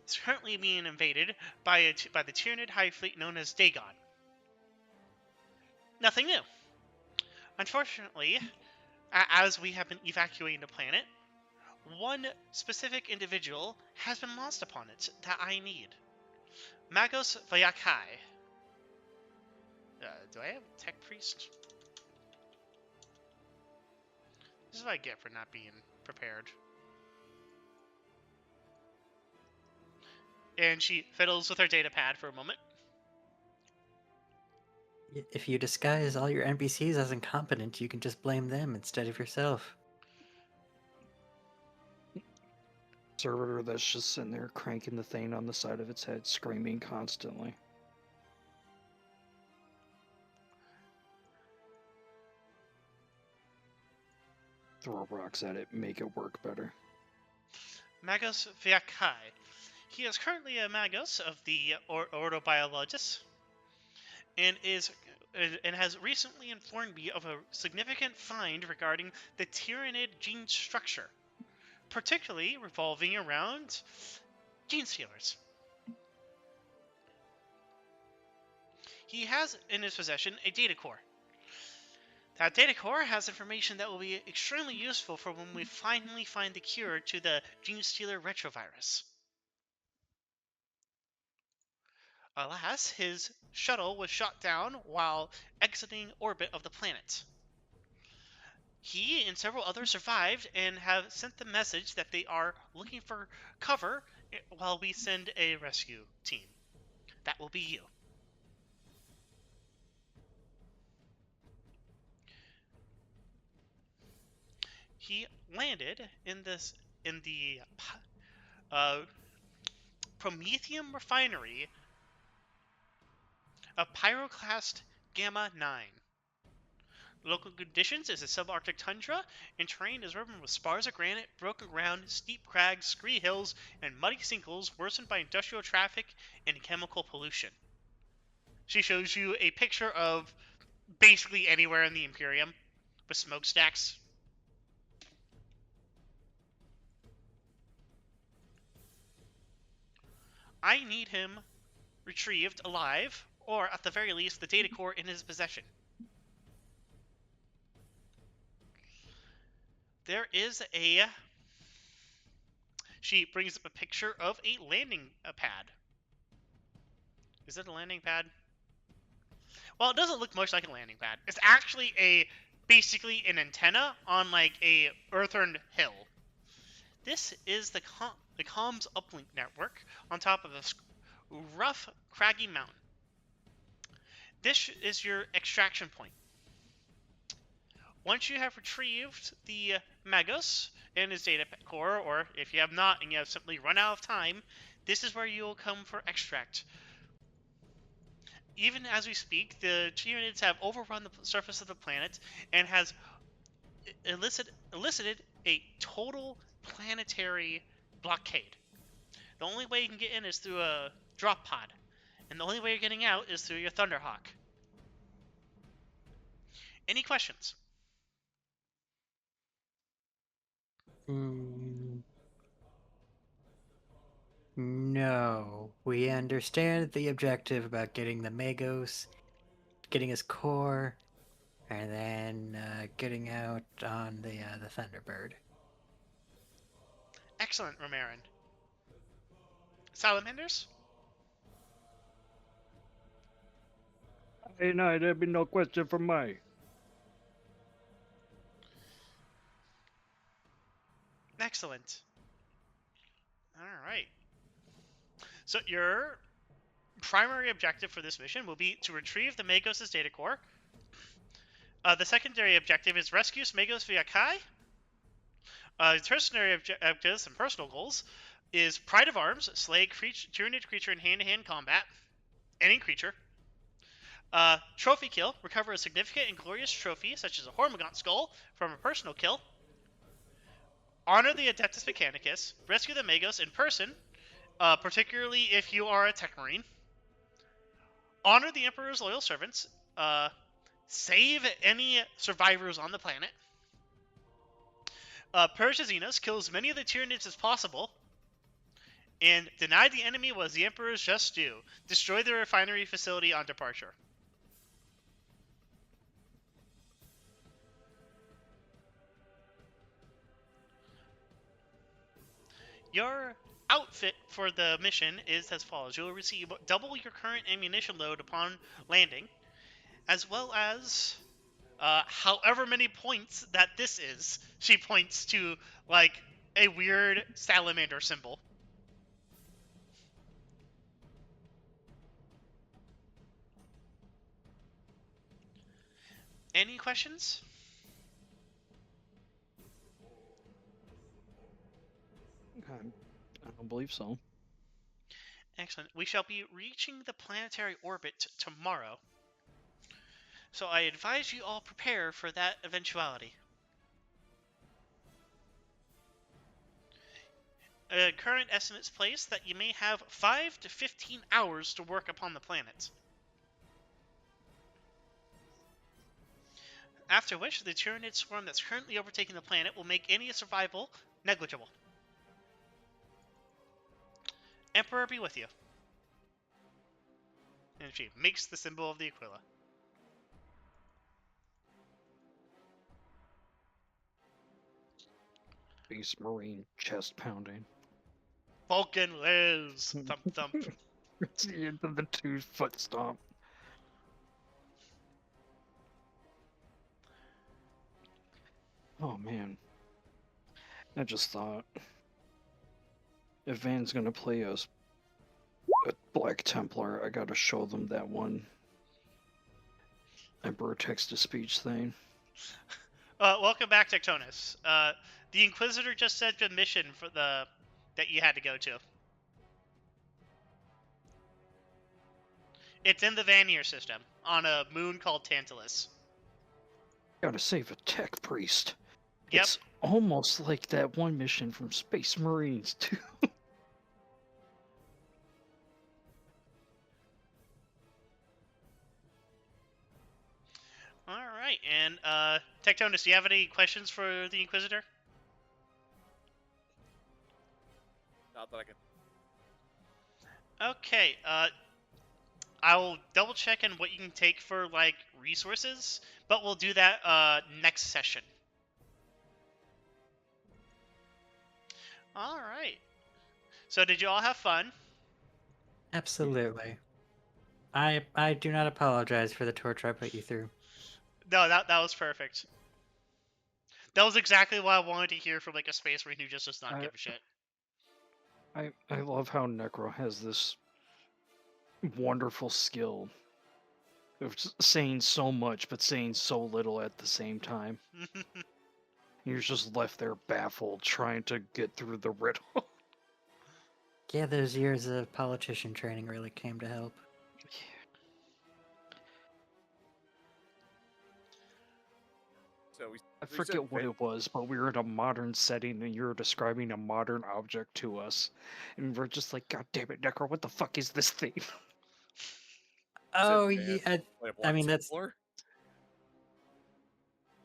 It's currently being invaded by the Tyranid Hive Fleet known as Dagon. Nothing new. Unfortunately, as we have been evacuating the planet, one specific individual has been lost upon it that I need. Magos Vayakai. Do I have Tech Priest? This is what I get for not being prepared. And she fiddles with her data pad for a moment. If you disguise all your NPCs as incompetent, you can just blame them instead of yourself. Servitor that's just sitting there cranking the thing on the side of its head, screaming constantly. Throw rocks at it, make it work better. Magos Viakai. He is currently a Magos of the Ordo Biologus, and has recently informed me of a significant find regarding the Tyrannid gene structure, particularly revolving around gene stealers. He has in his possession a data core. That data core has information that will be extremely useful for when we finally find the cure to the gene stealer retrovirus. Alas, his shuttle was shot down while exiting orbit of the planet. He and several others survived and have sent the message that they are looking for cover while we send a rescue team. That will be you. He landed in the Promethium refinery of Pyroclast Gamma 9. Local conditions is a subarctic tundra, and terrain is riven with spars of granite, broken ground, steep crags, scree hills, and muddy sinkholes worsened by industrial traffic and chemical pollution. She shows you a picture of basically anywhere in the Imperium with smokestacks. I need him retrieved alive, or at the very least, the data core in his possession. There is a... She brings up a picture of a landing pad. Is it a landing pad? Well, it doesn't look much like a landing pad. It's actually basically an antenna on like a earthen hill. This is the comms uplink network on top of a rough, craggy mountain. This is your extraction point. Once you have retrieved the Magos and his data core, or if you have not and you have simply run out of time, this is where you will come for extract. Even as we speak, the Tyranids have overrun the surface of the planet and has elicited a total planetary blockade. The only way you can get in is through a drop pod, and the only way you're getting out is through your Thunderhawk. Any questions? No. We understand the objective about getting the Magos, getting his core, and then getting out on the Thunderbird. Excellent, Romarin. Salamanders? Hey, no, there'd be no question from me. Excellent. Alright. So your primary objective for this mission will be to retrieve the Magos' data core. The secondary objective is rescue Magos via Kai. The tertiary objectives and personal goals is Pride of Arms, slay Tyranid creature in hand-to-hand combat. Any creature. Trophy kill, recover a significant and glorious trophy, such as a Hormigaunt skull, from a personal kill. Honor the Adeptus Mechanicus, rescue the Magos in person, particularly if you are a Tech Marine. Honor the Emperor's loyal servants, save any survivors on the planet. Purge the Xenos, kill as many of the Tyranids as possible, and deny the enemy what the Emperor's just due. Destroy the refinery facility on departure. Your outfit for the mission is as follows. You will receive double your current ammunition load upon landing, as well as however many points that this is. She points to, like, a weird salamander symbol. Any questions? I don't believe so. Excellent. We shall be reaching the planetary orbit tomorrow. So I advise you all prepare for that eventuality. Current estimates place that you may have 5 to 15 hours to work upon the planet. After which, the Tyranid swarm that's currently overtaking the planet will make any survival negligible. Emperor be with you. And she makes the symbol of the Aquila. Space Marine chest pounding. Vulcan lives! Thump thump. It's the end of the 2-foot stomp. Oh man. I just thought, if Van's gonna play a Black Templar, I gotta show them that one Emperor text-to-speech thing. Welcome back, Tectonus. The Inquisitor just sent a mission for that you had to go to. It's in the Vanir system, on a moon called Tantalus. Gotta save a tech priest. Yep. It's almost like that one mission from Space Marines, too. Alright, and Tectonus, do you have any questions for the Inquisitor? Not that I can. Okay, I'll double check on what you can take for, like, resources, but we'll do that next session. Alright. So did you all have fun? Absolutely. I do not apologize for the torture I put you through. No, that was perfect. That was exactly what I wanted to hear from, like, a Space Marine who just does not give a shit. I love how Necro has this wonderful skill of saying so much but saying so little at the same time. You're just left there baffled, trying to get through the riddle. Yeah, those years of politician training really came to help. So I forget what it was, but we were in a modern setting and you were describing a modern object to us. And we're just like, God damn it, Necro, what the fuck is this thing? Oh, Van yeah. play a I mean, Black that's Templar?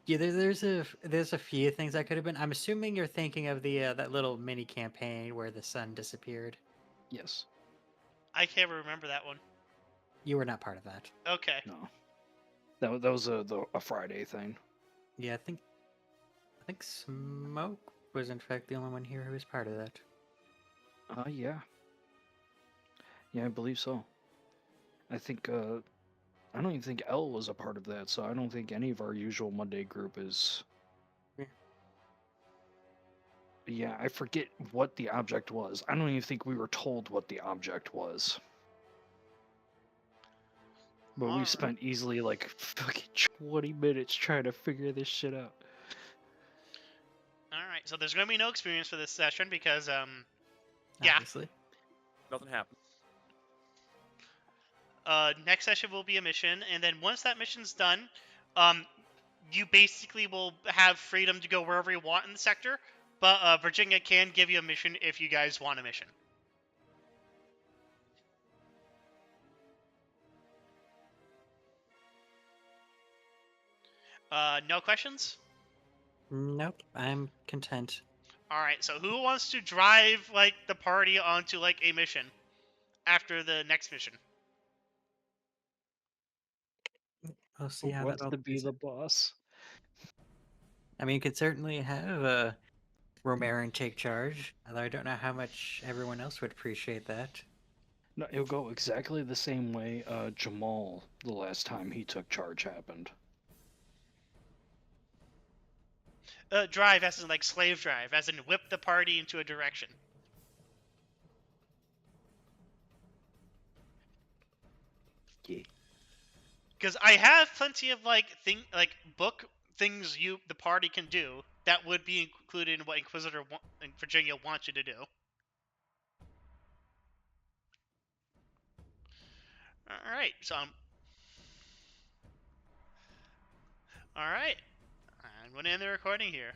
yeah. There's a few things that could have been. I'm assuming you're thinking of the that little mini campaign where the sun disappeared. Yes. I can't remember that one. You were not part of that. Okay. No. That was a Friday thing. Yeah, I think Smoke was in fact the only one here who was part of that. Yeah. Yeah, I believe so. I think, I don't even think L was a part of that, so I don't think any of our usual Monday group is. Yeah. Yeah, I forget what the object was. I don't even think we were told what the object was. But we Alright. spent easily like fucking 20 minutes trying to figure this shit out. Alright, so there's gonna be no experience for this session because, yeah. Obviously. Nothing happened. Next session will be a mission, and then once that mission's done, you basically will have freedom to go wherever you want in the sector, but Virginia can give you a mission if you guys want a mission. No questions? Nope, I'm content. Alright, so who wants to drive, like, the party onto, like, a mission after the next mission? We'll see Who how wants that all to be plays the out. boss? I mean, you could certainly have Romarin take charge, although I don't know how much everyone else would appreciate that. No, it'll go exactly the same way Jah'maul, the last time he took charge, happened. Drive as in like slave drive, as in whip the party into a direction. Yeah. Because I have plenty of like book things the party can do that would be included in what Inquisitor in Virginia wants you to do. All right, so all right, I'm going to end the recording here.